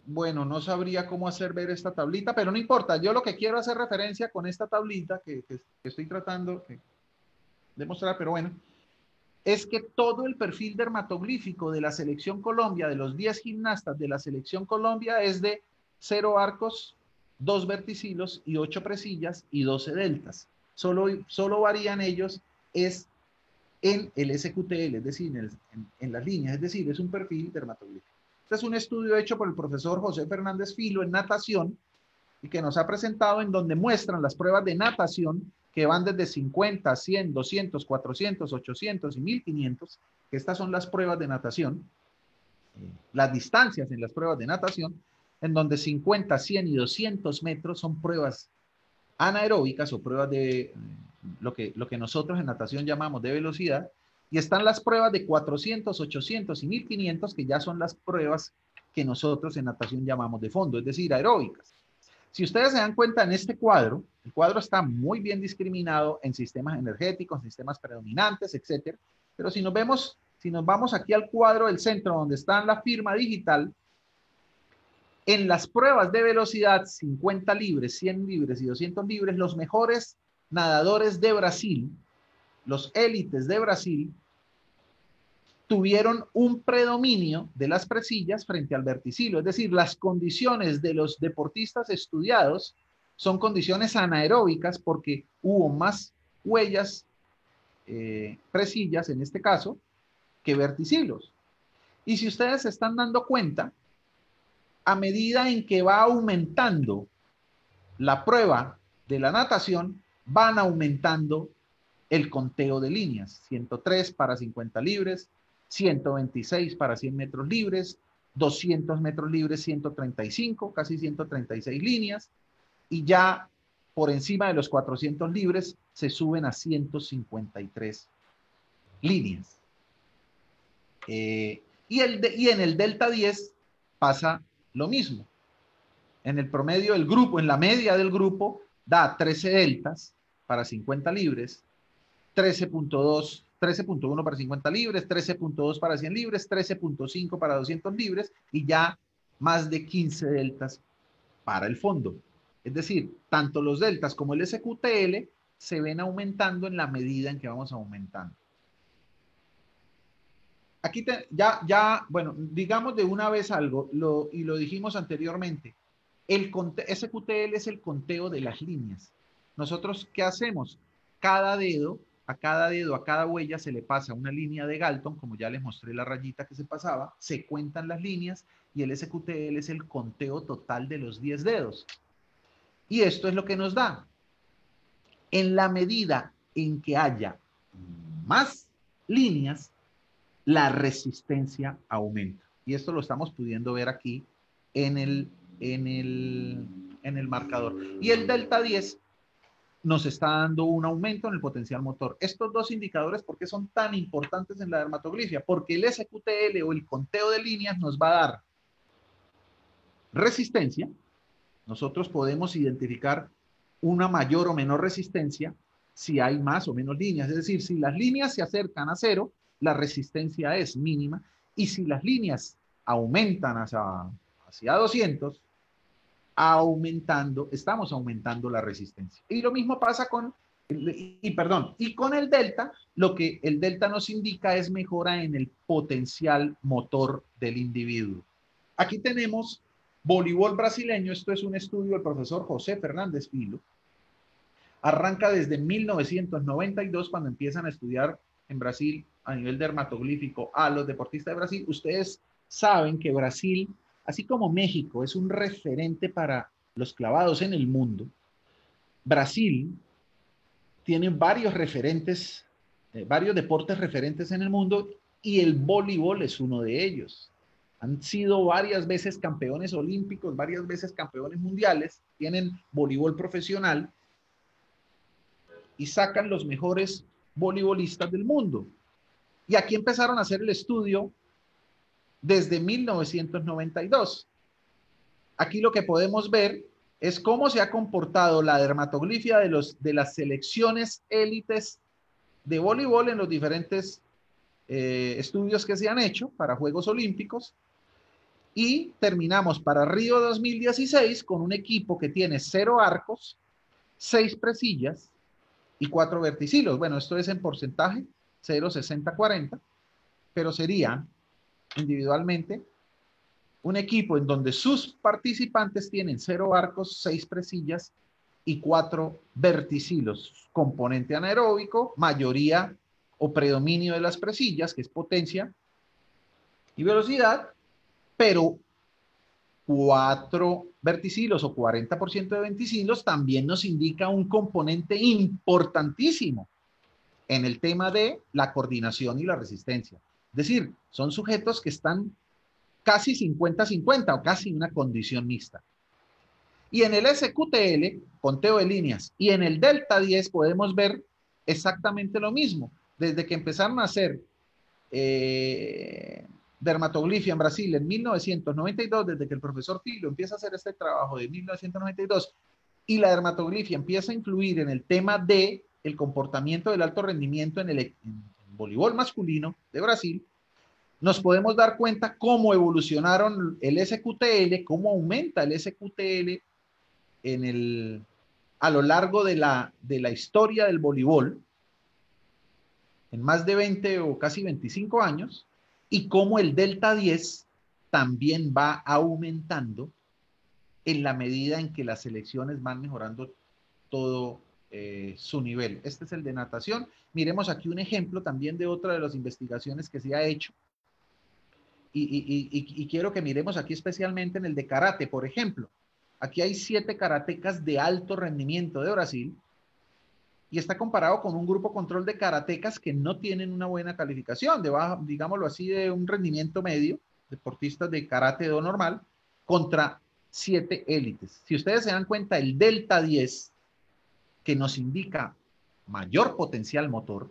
Bueno, no sabría cómo hacer ver esta tablita, pero no importa. Yo lo que quiero hacer referencia con esta tablita que estoy tratando de mostrar, pero bueno, es que todo el perfil dermatoglífico de la selección Colombia, de los 10 gimnastas de la selección Colombia, es de 0 arcos, 2 verticilos y 8 presillas y 12 deltas. Solo varían ellos es en el SQTL, es decir, en las líneas, es decir, es un perfil dermatoglífico. Este es un estudio hecho por el profesor José Fernández Filo en natación y que nos ha presentado en donde muestran las pruebas de natación que van desde 50, 100, 200, 400, 800 y 1500, que estas son las pruebas de natación, las distancias en las pruebas de natación, en donde 50, 100 y 200 metros son pruebas anaeróbicas o pruebas de lo que nosotros en natación llamamos de velocidad, y están las pruebas de 400, 800 y 1500, que ya son las pruebas que nosotros en natación llamamos de fondo, es decir, aeróbicas. Si ustedes se dan cuenta en este cuadro, el cuadro está muy bien discriminado en sistemas energéticos, sistemas predominantes, etcétera. Pero si nos vamos aquí al cuadro del centro donde está la firma digital, en las pruebas de velocidad, 50 libres, 100 libres y 200 libres, los mejores nadadores de Brasil, los élites de Brasil, tuvieron un predominio de las presillas frente al verticilo. Es decir, las condiciones de los deportistas estudiados son condiciones anaeróbicas porque hubo más huellas, presillas en este caso, que verticilos. Y si ustedes se están dando cuenta, a medida en que va aumentando la prueba de la natación, van aumentando el conteo de líneas. 103 para 50 libres, 126 para 100 metros libres, 200 metros libres, 135, casi 136 líneas, y ya por encima de los 400 libres se suben a 153 líneas. Y en el delta 10 pasa lo mismo. En el promedio del grupo, en la media del grupo, da 13 deltas para 50 libres, 13.2, 13.1 para 50 libres, 13.2 para 100 libres, 13.5 para 200 libres y ya más de 15 deltas para el fondo. Es decir, tanto los deltas como el SQTL se ven aumentando en la medida en que vamos aumentando. Aquí bueno, digamos de una vez algo, y lo dijimos anteriormente, el SQTL es el conteo de las líneas. Nosotros, ¿qué hacemos? A cada huella se le pasa una línea de Galton, como ya les mostré la rayita que se pasaba, se cuentan las líneas y el SQTL es el conteo total de los 10 dedos. Y esto es lo que nos da. En la medida en que haya más líneas, la resistencia aumenta. Y esto lo estamos pudiendo ver aquí en el marcador. Y el delta 10 nos está dando un aumento en el potencial motor. Estos dos indicadores, ¿por qué son tan importantes en la dermatoglifia? Porque el SQTL o el conteo de líneas nos va a dar resistencia. Nosotros podemos identificar una mayor o menor resistencia si hay más o menos líneas. Es decir, si las líneas se acercan a cero, la resistencia es mínima. Y si las líneas aumentan hacia 200, estamos aumentando la resistencia. Y lo mismo pasa con el delta. Lo que el delta nos indica es mejora en el potencial motor del individuo. Aquí tenemos voleibol brasileño. Esto es un estudio del profesor José Fernández Filo. Arranca desde 1992, cuando empiezan a estudiar en Brasil a nivel dermatoglífico a los deportistas de Brasil. Ustedes saben que Brasil, así como México, es un referente para los clavados en el mundo. Brasil tiene varios referentes, varios deportes referentes en el mundo, y el voleibol es uno de ellos. Han sido varias veces campeones olímpicos, varias veces campeones mundiales, tienen voleibol profesional y sacan los mejores voleibolistas del mundo. Y aquí empezaron a hacer el estudio desde 1992. Aquí lo que podemos ver es cómo se ha comportado la dermatoglifia de las selecciones élites de voleibol en los diferentes estudios que se han hecho para Juegos Olímpicos. Y terminamos para Río 2016 con un equipo que tiene 0 arcos, 6 presillas y 4 verticilos. Bueno, esto es en porcentaje, 0, 60, 40, pero sería individualmente un equipo en donde sus participantes tienen 0 arcos, 6 presillas y 4 verticilos. Componente anaeróbico, mayoría o predominio de las presillas, que es potencia y velocidad, pero 4 verticilos o 40% de verticilos también nos indica un componente importantísimo en el tema de la coordinación y la resistencia. Es decir, son sujetos que están casi 50-50 o casi una condición mixta. Y en el SQTL, conteo de líneas, y en el delta 10 podemos ver exactamente lo mismo. Desde que empezaron a hacer dermatoglifia en Brasil en 1992, desde que el profesor Filo empieza a hacer este trabajo de 1992, y la dermatoglifia empieza a influir en el tema de el comportamiento del alto rendimiento en el voleibol masculino de Brasil, nos podemos dar cuenta cómo evolucionaron el SQTL, cómo aumenta el SQTL a lo largo de la historia del voleibol, en más de 20 o casi 25 años, y cómo el delta 10 también va aumentando en la medida en que las selecciones van mejorando todo su nivel. Este es el de natación. Miremos aquí un ejemplo también de otra de las investigaciones que se ha hecho. Y quiero que miremos aquí especialmente en el de karate, por ejemplo. Aquí hay 7 karatecas de alto rendimiento de Brasil y está comparado con un grupo control de karatecas que no tienen una buena calificación, de baja, digámoslo así, de un rendimiento medio, deportistas de karate do normal, contra 7 élites. Si ustedes se dan cuenta, el delta 10 que nos indica mayor potencial motor,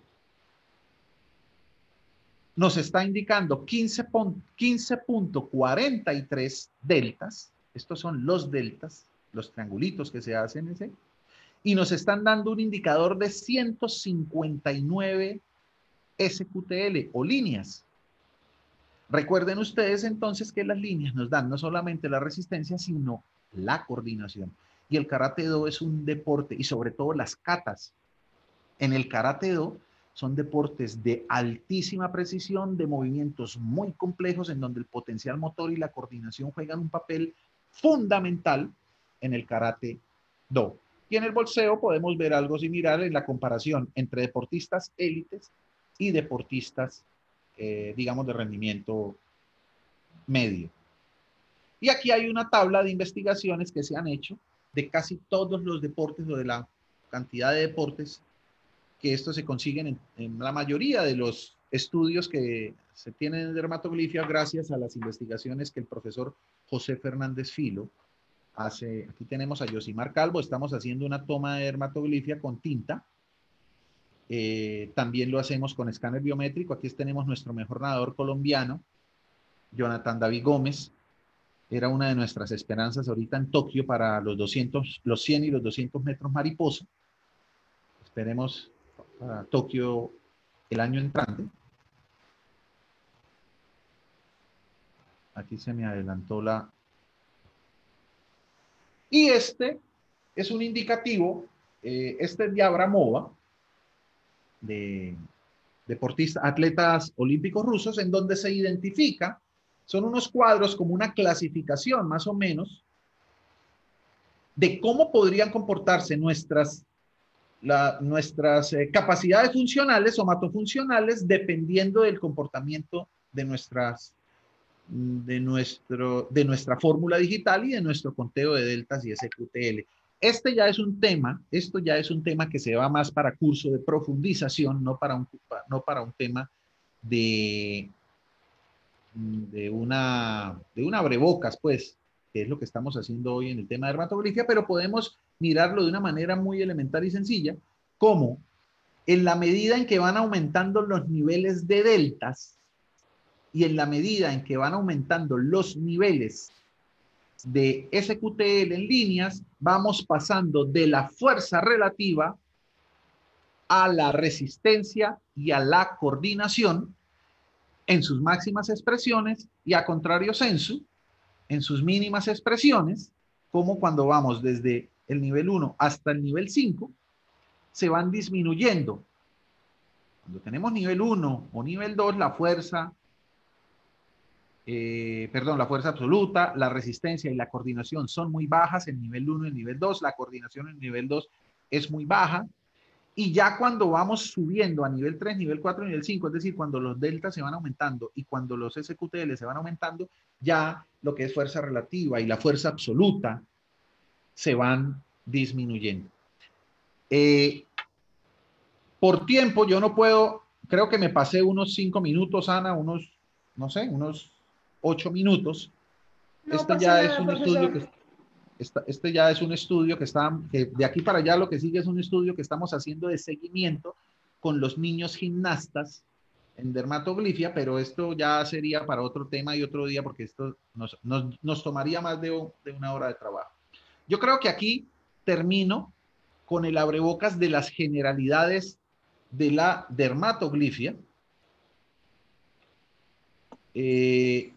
nos está indicando 15.43 deltas. Estos son los deltas, los triangulitos que se hacen ese. Y nos están dando un indicador de 159 SQTL o líneas. Recuerden ustedes entonces que las líneas nos dan no solamente la resistencia, sino la coordinación. Y el Karate-Do es un deporte, y sobre todo las katas. En el Karate-Do son deportes de altísima precisión, de movimientos muy complejos, en donde el potencial motor y la coordinación juegan un papel fundamental en el Karate-Do. Y en el boxeo podemos ver algo similar en la comparación entre deportistas élites y deportistas, digamos, de rendimiento medio. Y aquí hay una tabla de investigaciones que se han hecho de casi todos los deportes o de la cantidad de deportes que estos se consiguen en la mayoría de los estudios que se tienen en dermatoglifia gracias a las investigaciones que el profesor José Fernández Filo hace. Aquí tenemos a Yosimar Calvo, estamos haciendo una toma de dermatoglifia con tinta. También lo hacemos con escáner biométrico. Aquí tenemos nuestro mejor nadador colombiano, Jonathan David Gómez. Era una de nuestras esperanzas ahorita en Tokio para los 200, los 100 y los 200 metros mariposa. Esperemos para Tokio el año entrante. Aquí se me adelantó la... Y este es un indicativo, este es de Abramova, de deportistas, atletas olímpicos rusos, en donde se identifica, son unos cuadros como una clasificación más o menos de cómo podrían comportarse nuestras capacidades funcionales, somatofuncionales, dependiendo del comportamiento de nuestra fórmula digital y de nuestro conteo de deltas y SQTL. Esto ya es un tema que se va más para curso de profundización, no para un tema de una abrebocas, pues, que es lo que estamos haciendo hoy en el tema de dermatografía, pero podemos mirarlo de una manera muy elemental y sencilla, como en la medida en que van aumentando los niveles de deltas y en la medida en que van aumentando los niveles de SQTL en líneas, vamos pasando de la fuerza relativa a la resistencia y a la coordinación en sus máximas expresiones y a contrario sensu en sus mínimas expresiones, como cuando vamos desde el nivel 1 hasta el nivel 5, se van disminuyendo. Cuando tenemos nivel 1 o nivel 2, la fuerza absoluta, la resistencia y la coordinación son muy bajas en nivel 1 y en nivel 2, la coordinación en nivel 2 es muy baja, y ya cuando vamos subiendo a nivel 3, nivel 4, nivel 5, es decir, cuando los deltas se van aumentando y cuando los SQTL se van aumentando, ya lo que es fuerza relativa y la fuerza absoluta se van disminuyendo. Por tiempo, yo no puedo, creo que me pasé unos 5 minutos, Ana, unos 8 minutos. No Este pasa ya nada, es un profesor. estudio este ya es un estudio que de aquí para allá lo que sigue es un estudio que estamos haciendo de seguimiento con los niños gimnastas en dermatoglifia, pero esto ya sería para otro tema y otro día porque esto nos tomaría más de una hora de trabajo. Yo creo que aquí termino con el abrebocas de las generalidades de la dermatoglifia. Y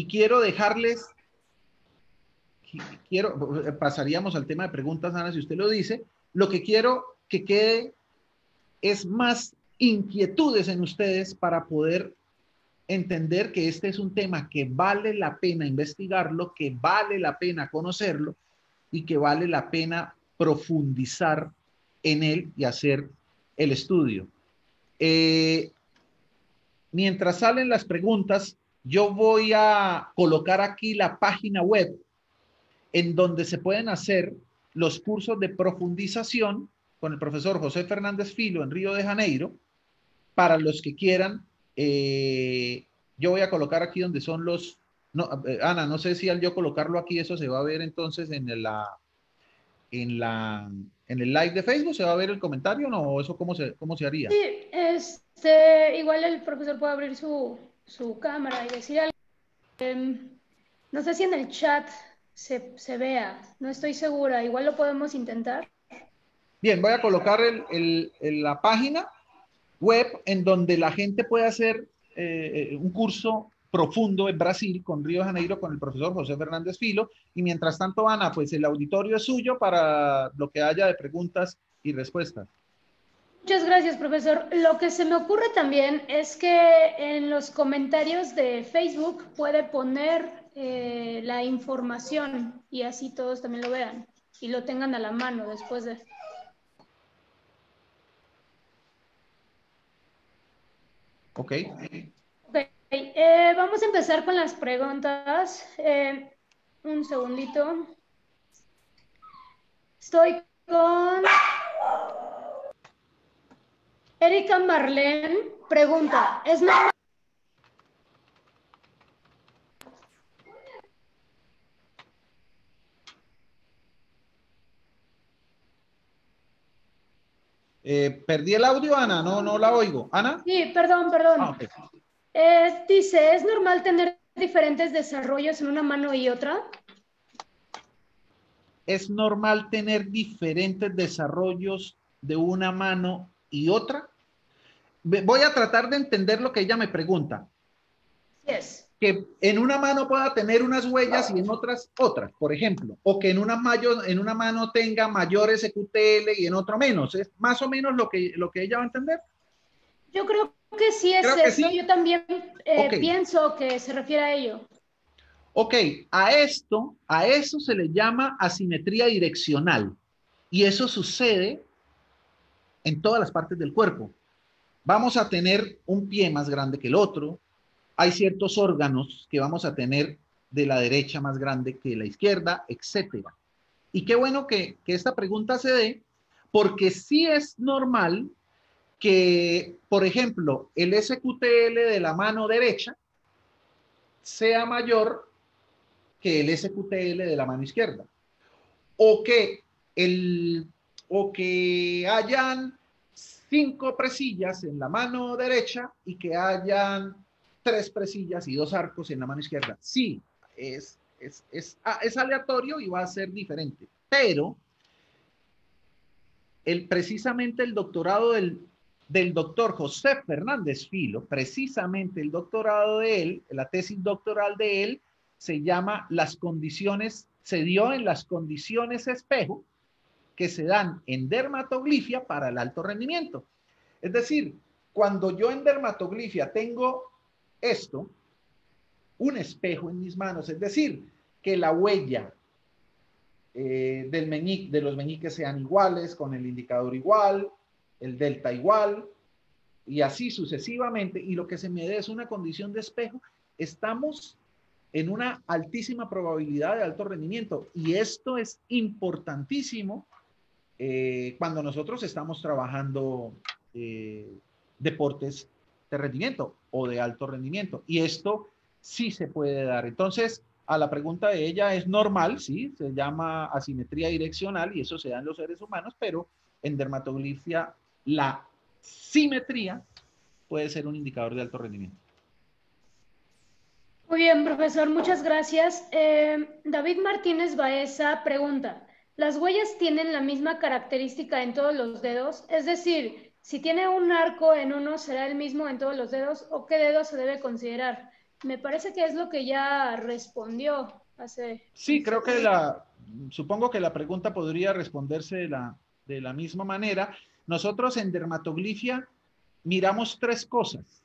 quiero dejarles, pasaríamos al tema de preguntas, Ana, si usted lo dice. Lo que quiero que quede es más inquietudes en ustedes para poder entender que este es un tema que vale la pena investigarlo, que vale la pena conocerlo y que vale la pena profundizar en él y hacer el estudio. Mientras salen las preguntas, yo voy a colocar aquí la página web en donde se pueden hacer los cursos de profundización con el profesor José Fernández Filo en Río de Janeiro, para los que quieran. Yo voy a colocar aquí donde son Ana, no sé si al yo colocarlo aquí, eso se va a ver entonces en en el live de Facebook? ¿Se va a ver el comentario o no? ¿O eso cómo se haría? Sí, igual el profesor puede abrir su cámara y decir algo. No sé si en el chat se vea, no estoy segura, igual lo podemos intentar. Bien, voy a colocar la página web en donde la gente puede hacer un curso profundo en Brasil con Río de Janeiro con el profesor José Fernández Filo. Y mientras tanto, Ana, pues el auditorio es suyo para lo que haya de preguntas y respuestas. Muchas gracias, profesor. Lo que se me ocurre también es que en los comentarios de Facebook puede poner la información y así todos también lo vean y lo tengan a la mano después de... Ok. Ok, vamos a empezar con las preguntas. Un segundito. Estoy con... Erika Marlene pregunta, ¿es normal? Perdí el audio, Ana, no la oigo. ¿Ana? Sí, perdón. Okay. Dice, ¿es normal tener diferentes desarrollos en una mano y otra? ¿Es normal tener diferentes desarrollos de una mano y otra? Voy a tratar de entender lo que ella me pregunta. Yes. Que en una mano pueda tener unas huellas y en otras por ejemplo, o que en una mano tenga mayor SQTL y en otro menos. ¿Es más o menos lo que ella va a entender? Yo creo que sí es Creo que eso. sí. Yo también Okay. pienso que se refiere a ello. Ok, a eso se le llama asimetría direccional. Y eso sucede en todas las partes del cuerpo. Vamos a tener un pie más grande que el otro. Hay ciertos órganos que vamos a tener de la derecha más grande que la izquierda, etcétera. Y qué bueno que esta pregunta se dé, porque sí es normal que, por ejemplo, el SQTL de la mano derecha sea mayor que el SQTL de la mano izquierda. O que, o que hayan 5 presillas en la mano derecha y que hayan 3 presillas y 2 arcos en la mano izquierda. Sí, es aleatorio y va a ser diferente. Pero precisamente el doctorado del doctor José Fernández Filo, precisamente el doctorado de él, la tesis doctoral de él, se llama se dio en las condiciones espejo que se dan en dermatoglifia para el alto rendimiento. Es decir, cuando yo en dermatoglifia tengo esto, un espejo en mis manos, es decir, que la huella de los meñiques sean iguales, con el indicador igual, el delta igual, y así sucesivamente, y lo que se me dé es una condición de espejo, estamos en una altísima probabilidad de alto rendimiento, y esto es importantísimo cuando nosotros estamos trabajando deportes de rendimiento o de alto rendimiento, y esto sí se puede dar. Entonces, a la pregunta de ella, es normal, sí, se llama asimetría direccional y eso se da en los seres humanos, pero en dermatoglifia la simetría puede ser un indicador de alto rendimiento. Muy bien, profesor, muchas gracias. David Martínez Baeza pregunta, ¿las huellas tienen la misma característica en todos los dedos? Es decir, si tiene un arco en uno, ¿será el mismo en todos los dedos o qué dedo se debe considerar? Me parece que es lo que ya respondió hace... Sí, creo que supongo que la pregunta podría responderse de la misma manera. Nosotros en dermatoglifia miramos 3 cosas.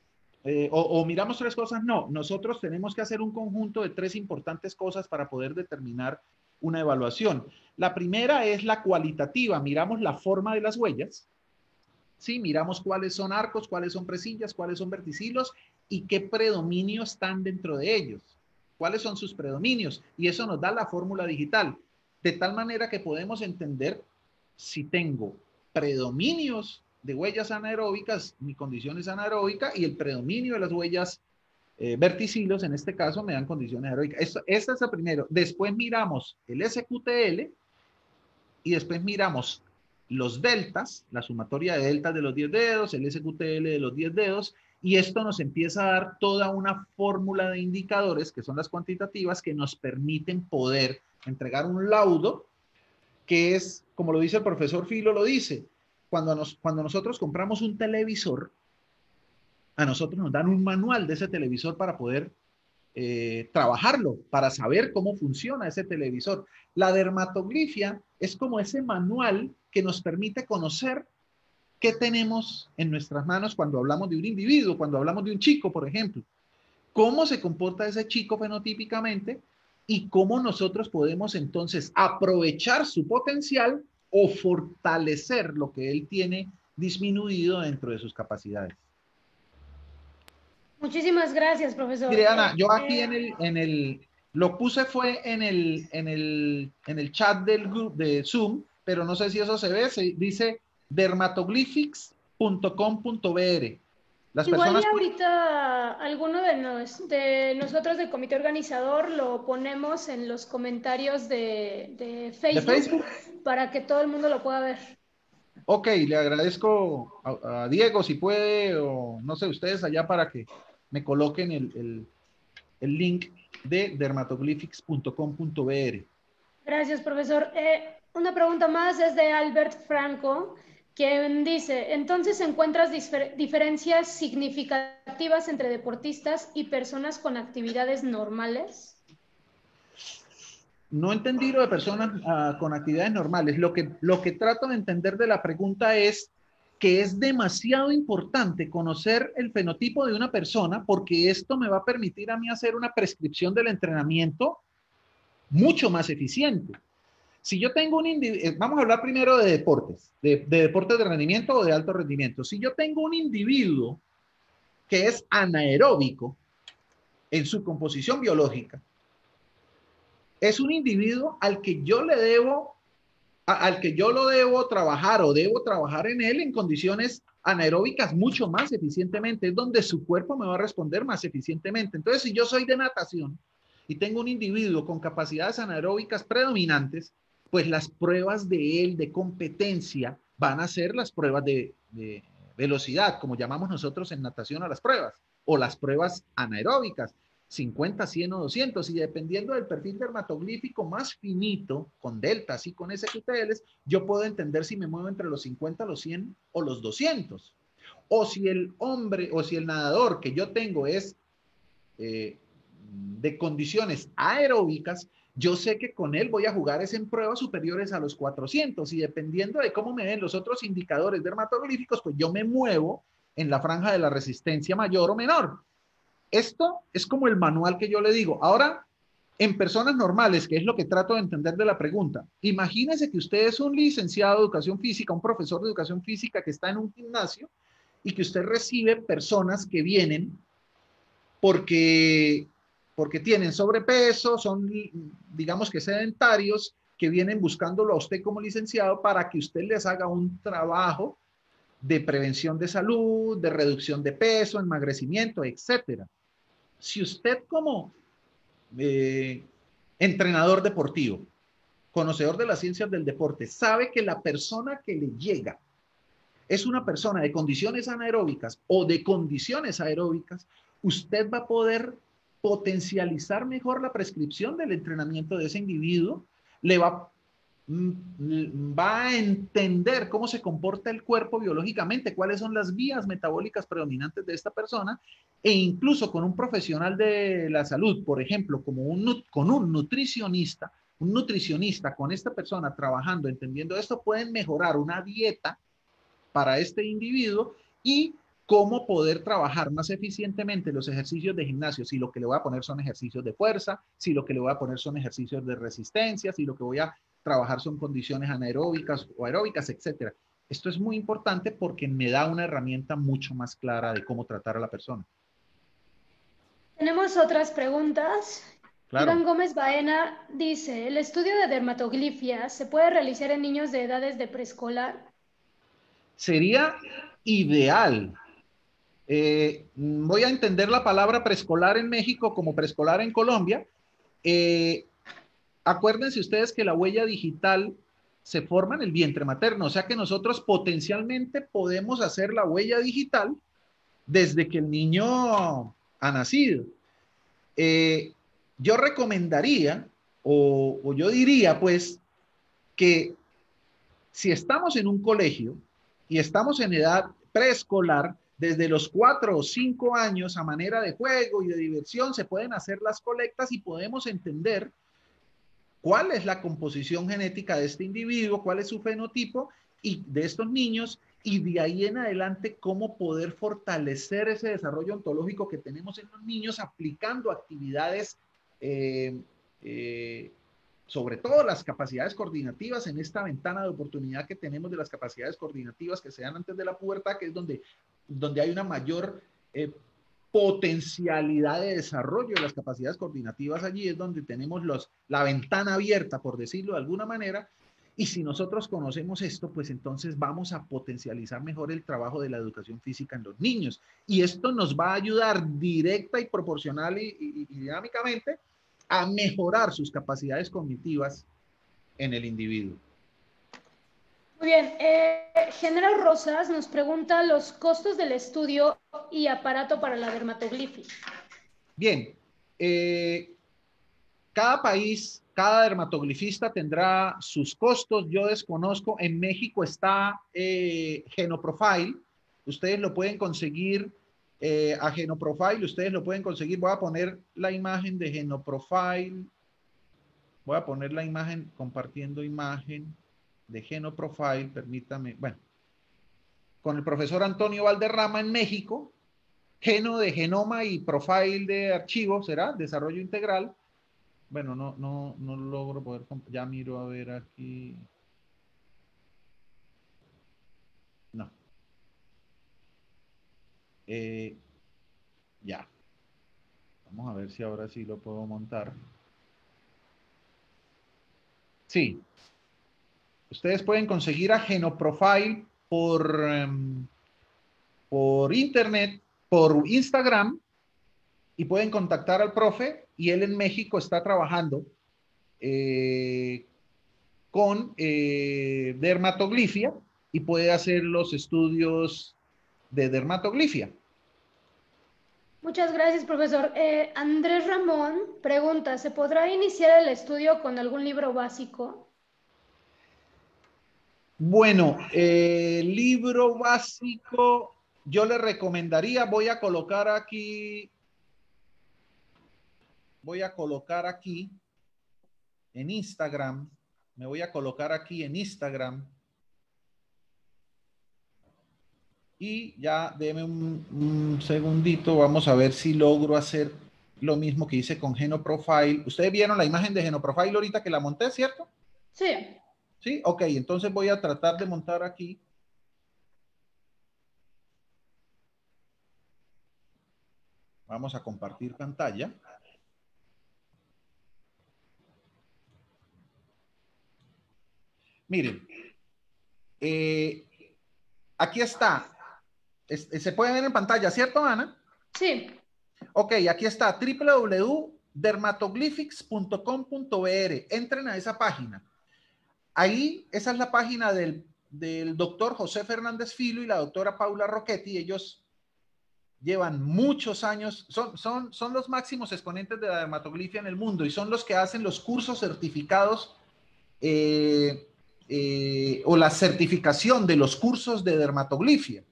O miramos 3 cosas, no. Nosotros tenemos que hacer un conjunto de 3 importantes cosas para poder determinar una evaluación. La primera es la cualitativa. Miramos la forma de las huellas. Sí, miramos cuáles son arcos, cuáles son presillas, cuáles son verticilos y qué predominio están dentro de ellos. ¿Cuáles son sus predominios? Y eso nos da la fórmula digital. De tal manera que podemos entender si tengo predominios de huellas anaeróbicas, mi condición es anaeróbica, y el predominio de las huellas verticilos, en este caso, me dan condiciones aeróbicas. Este es el primero. Después miramos el SQTL y después miramos los deltas, la sumatoria de deltas de los 10 dedos, el SQTL de los 10 dedos, y esto nos empieza a dar toda una fórmula de indicadores, que son las cuantitativas, que nos permiten poder entregar un laudo, que es, como lo dice el profesor Filo, lo dice, cuando nosotros compramos un televisor, a nosotros nos dan un manual de ese televisor para poder trabajarlo, para saber cómo funciona ese televisor. La dermatoglifia es como ese manual que nos permite conocer qué tenemos en nuestras manos cuando hablamos de un individuo, cuando hablamos de un chico, por ejemplo. Cómo se comporta ese chico fenotípicamente y cómo nosotros podemos entonces aprovechar su potencial o fortalecer lo que él tiene disminuido dentro de sus capacidades. Muchísimas gracias, profesor. Mire, Ana, yo aquí lo puse fue en el chat del grupo de Zoom, pero no sé si eso se ve, dice dermatoglyphics.com.br. Igual y ahorita alguno de nosotros del comité organizador lo ponemos en los comentarios de Facebook para que todo el mundo lo pueda ver. Ok, le agradezco a Diego si puede, o no sé, ustedes allá para que me coloquen el link de dermatoglyphics.com.br. Gracias, profesor. Una pregunta más es de Albert Franco, quien dice, ¿entonces encuentras diferencias significativas entre deportistas y personas con actividades normales? No entendí lo de personas con actividades normales. Lo que trato de entender de la pregunta es que es demasiado importante conocer el fenotipo de una persona porque esto me va a permitir a mí hacer una prescripción del entrenamiento mucho más eficiente. Si yo tengo un individuo, vamos a hablar primero de deportes, de deportes de rendimiento o de alto rendimiento. Si yo tengo un individuo que es anaeróbico en su composición biológica, es un individuo al que yo le debo, al que yo lo debo trabajar o debo trabajar en él en condiciones anaeróbicas mucho más eficientemente, es donde su cuerpo me va a responder más eficientemente. Entonces, si yo soy de natación y tengo un individuo con capacidades anaeróbicas predominantes, pues las pruebas de él de competencia van a ser las pruebas de velocidad, como llamamos nosotros en natación a las pruebas, o las pruebas anaeróbicas. 50, 100 o 200, y dependiendo del perfil dermatoglífico más finito, con deltas y con SQTLs, yo puedo entender si me muevo entre los 50, los 100 o los 200. O si el hombre, o si el nadador que yo tengo es de condiciones aeróbicas, yo sé que con él voy a jugar es en pruebas superiores a los 400, y dependiendo de cómo me den los otros indicadores dermatoglíficos, pues yo me muevo en la franja de la resistencia mayor o menor. Esto es como el manual que yo le digo. Ahora, en personas normales, que es lo que trato de entender de la pregunta, imagínese que usted es un licenciado de educación física, un profesor de educación física que está en un gimnasio y que usted recibe personas que vienen porque tienen sobrepeso, son, digamos que sedentarios, que vienen buscándolo a usted como licenciado para que usted les haga un trabajo de prevención de salud, de reducción de peso, ennagrecimiento, etcétera. Si usted como entrenador deportivo, conocedor de las ciencias del deporte, sabe que la persona que le llega es una persona de condiciones anaeróbicas o de condiciones aeróbicas, usted va a poder potencializar mejor la prescripción del entrenamiento de ese individuo, le va a entender cómo se comporta el cuerpo biológicamente, cuáles son las vías metabólicas predominantes de esta persona, e incluso con un profesional de la salud, por ejemplo, con un nutricionista con esta persona trabajando, entendiendo esto, pueden mejorar una dieta para este individuo y cómo poder trabajar más eficientemente los ejercicios de gimnasio, si lo que le voy a poner son ejercicios de fuerza, si lo que le voy a poner son ejercicios de resistencia, si lo que voy a trabajar son condiciones anaeróbicas o aeróbicas, etcétera. Esto es muy importante porque me da una herramienta mucho más clara de cómo tratar a la persona. Tenemos otras preguntas. Claro. Iván Gómez Baena dice, ¿el estudio de dermatoglifia se puede realizar en niños de edades de preescolar? Sería ideal. Voy a entender la palabra preescolar en México como preescolar en Colombia. Acuérdense ustedes que la huella digital se forma en el vientre materno, o sea que nosotros potencialmente podemos hacer la huella digital desde que el niño ha nacido. Yo recomendaría, o yo diría pues, que si estamos en un colegio y estamos en edad preescolar, desde los 4 o 5 años, a manera de juego y de diversión, se pueden hacer las colectas y podemos entender cuál es la composición genética de este individuo, cuál es su fenotipo y de estos niños, y de ahí en adelante cómo poder fortalecer ese desarrollo ontológico que tenemos en los niños aplicando actividades, eh, eh, sobre todo las capacidades coordinativas en esta ventana de oportunidad que tenemos de las capacidades coordinativas que se dan antes de la pubertad, que es donde hay una mayor potencialidad de desarrollo de las capacidades coordinativas. Allí es donde tenemos la ventana abierta, por decirlo de alguna manera, y si nosotros conocemos esto, pues entonces vamos a potencializar mejor el trabajo de la educación física en los niños. Y esto nos va a ayudar directa y proporcional y dinámicamente a mejorar sus capacidades cognitivas en el individuo. Muy bien. General Rosas nos pregunta los costos del estudio y aparato para la dermatoglifia. Bien. Cada país, cada dermatoglifista tendrá sus costos. Yo desconozco. En México está Genoprofile. Ustedes lo pueden conseguir a Genoprofile. Ustedes lo pueden conseguir. Voy a poner la imagen de Genoprofile. Voy a poner la imagen, compartiendo imagen de Genoprofile. Permítame. Bueno, con el profesor Antonio Valderrama en México. Geno de genoma y profile de archivo, ¿será? Desarrollo integral. Bueno, no logro poder, ya miro a ver aquí. No. Ya. Vamos a ver si ahora sí lo puedo montar. Sí. Ustedes pueden conseguir a Genoprofile por internet, por Instagram, y pueden contactar al profe, y él en México está trabajando con dermatoglifia y puede hacer los estudios de dermatoglifia. Muchas gracias, profesor. Andrés Ramón pregunta, ¿se podrá iniciar el estudio con algún libro básico? Bueno, libro básico, yo le recomendaría, voy a colocar aquí en Instagram, me voy a colocar aquí en Instagram, y ya deme un segundito, vamos a ver si logro hacer lo mismo que hice con Genoprofile. Ustedes vieron la imagen de Genoprofile ahorita que la monté, ¿cierto? Sí. Sí, ok, entonces voy a tratar de montar aquí. Vamos a compartir pantalla. Miren, aquí está. Se puede ver en pantalla, ¿cierto, Ana? Sí. Ok, aquí está, www.dermatoglyphics.com.br. Entren a esa página. Ahí, esa es la página del doctor José Fernández Filo y la doctora Paula Rocchetti. Ellos llevan muchos años, son los máximos exponentes de la dermatoglifia en el mundo, y son los que hacen los cursos certificados o la certificación de los cursos de dermatoglifia.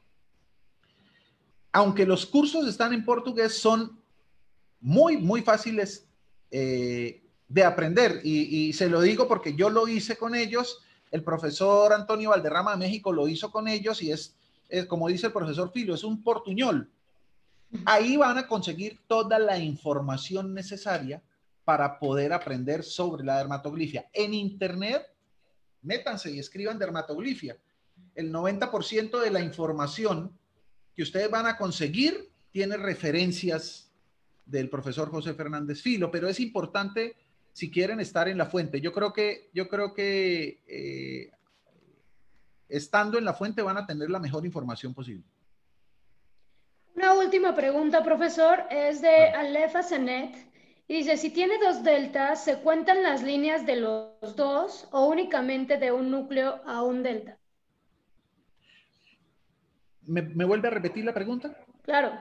Aunque los cursos están en portugués, son muy fáciles de aprender, y se lo digo porque yo lo hice con ellos. El profesor Antonio Valderrama de México lo hizo con ellos, y es como dice el profesor Filo, es un portuñol. Ahí van a conseguir toda la información necesaria para poder aprender sobre la dermatoglifia. En internet, métanse y escriban dermatoglifia. El 90% de la información que ustedes van a conseguir tiene referencias del profesor José Fernández Filo, pero es importante si quieren estar en la fuente. Yo creo que estando en la fuente van a tener la mejor información posible. Una última pregunta, profesor, es de Alefa Zenet, Y dice, si tiene dos deltas, ¿se cuentan las líneas de los dos o únicamente de un núcleo a un delta? ¿Me vuelve a repetir la pregunta? Claro.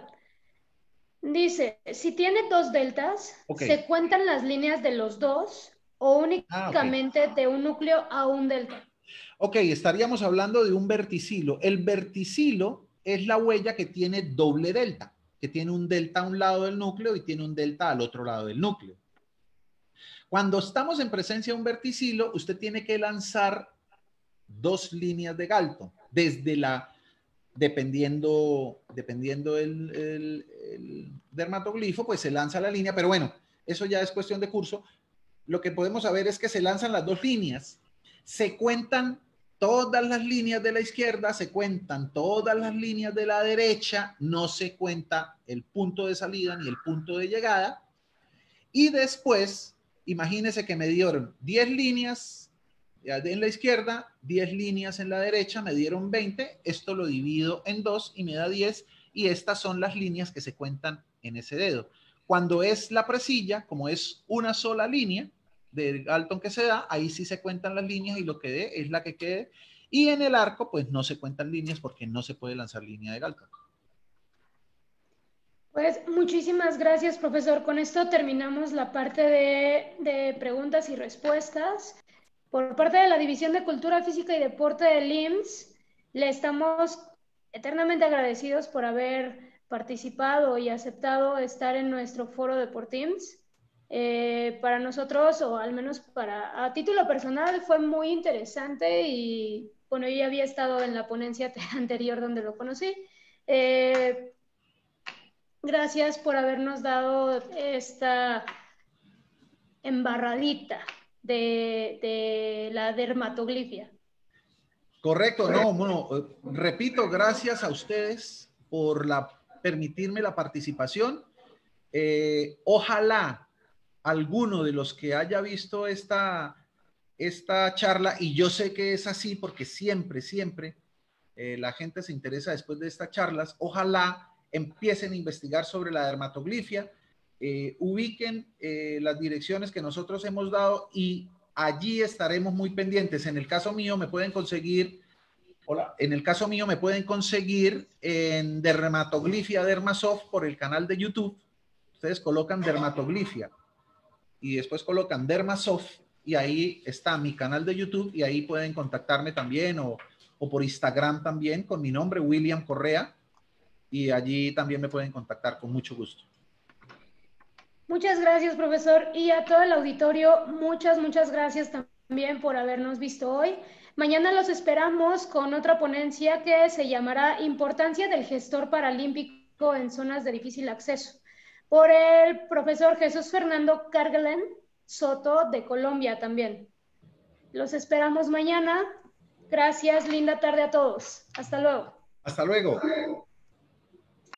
Dice, si tiene dos deltas, Ok. ¿se cuentan las líneas de los dos o Ok. únicamente de un núcleo a un delta? Ok, estaríamos hablando de un verticilo. El verticilo es la huella que tiene doble delta, que tiene un delta a un lado del núcleo y tiene un delta al otro lado del núcleo. Cuando estamos en presencia de un verticilo, usted tiene que lanzar dos líneas de Galton, desde la, dependiendo el dermatoglifo, pues se lanza la línea, pero bueno, eso ya es cuestión de curso. Lo que podemos saber es que se lanzan las dos líneas, se cuentan todas las líneas de la izquierda, se cuentan todas las líneas de la derecha, no se cuenta el punto de salida ni el punto de llegada, y después, imagínense que me dieron 10 líneas en la izquierda, 10 líneas en la derecha, me dieron 20, esto lo divido en 2 y me da 10, y estas son las líneas que se cuentan en ese dedo. Cuando es la presilla, como es una sola línea del Galton que se da, ahí sí se cuentan las líneas y lo que dé es la que quede. Y en el arco, pues no se cuentan líneas porque no se puede lanzar línea de Galton. Pues muchísimas gracias, profesor. Con esto terminamos la parte de preguntas y respuestas. Por parte de la División de Cultura Física y Deporte del IMSS, le estamos eternamente agradecidos por haber participado y aceptado estar en nuestro foro de Portims. Para nosotros, o al menos a título personal, fue muy interesante y bueno, yo ya había estado en la ponencia anterior donde lo conocí. Gracias por habernos dado esta embarradita de la dermatoglifia. Correcto, no, bueno, repito, gracias a ustedes por permitirme la participación. Ojalá alguno de los que haya visto esta charla, y yo sé que es así porque siempre la gente se interesa después de estas charlas, ojalá empiecen a investigar sobre la dermatoglifia, ubiquen las direcciones que nosotros hemos dado y allí estaremos muy pendientes. En el caso mío me pueden conseguir, hola, en el caso mío me pueden conseguir en Dermatoglifia Dermasoft por el canal de YouTube. Ustedes colocan Dermatoglifia y después colocan Dermasoft y ahí está mi canal de YouTube y ahí pueden contactarme también o por Instagram también con mi nombre, William Correa, y allí también me pueden contactar con mucho gusto. Muchas gracias, profesor, y a todo el auditorio, muchas gracias también por habernos visto hoy. Mañana los esperamos con otra ponencia que se llamará Importancia del gestor paralímpico en zonas de difícil acceso, por el profesor Jesús Fernando Cargelen Soto de Colombia también. Los esperamos mañana. Gracias, linda tarde a todos. Hasta luego. Hasta luego.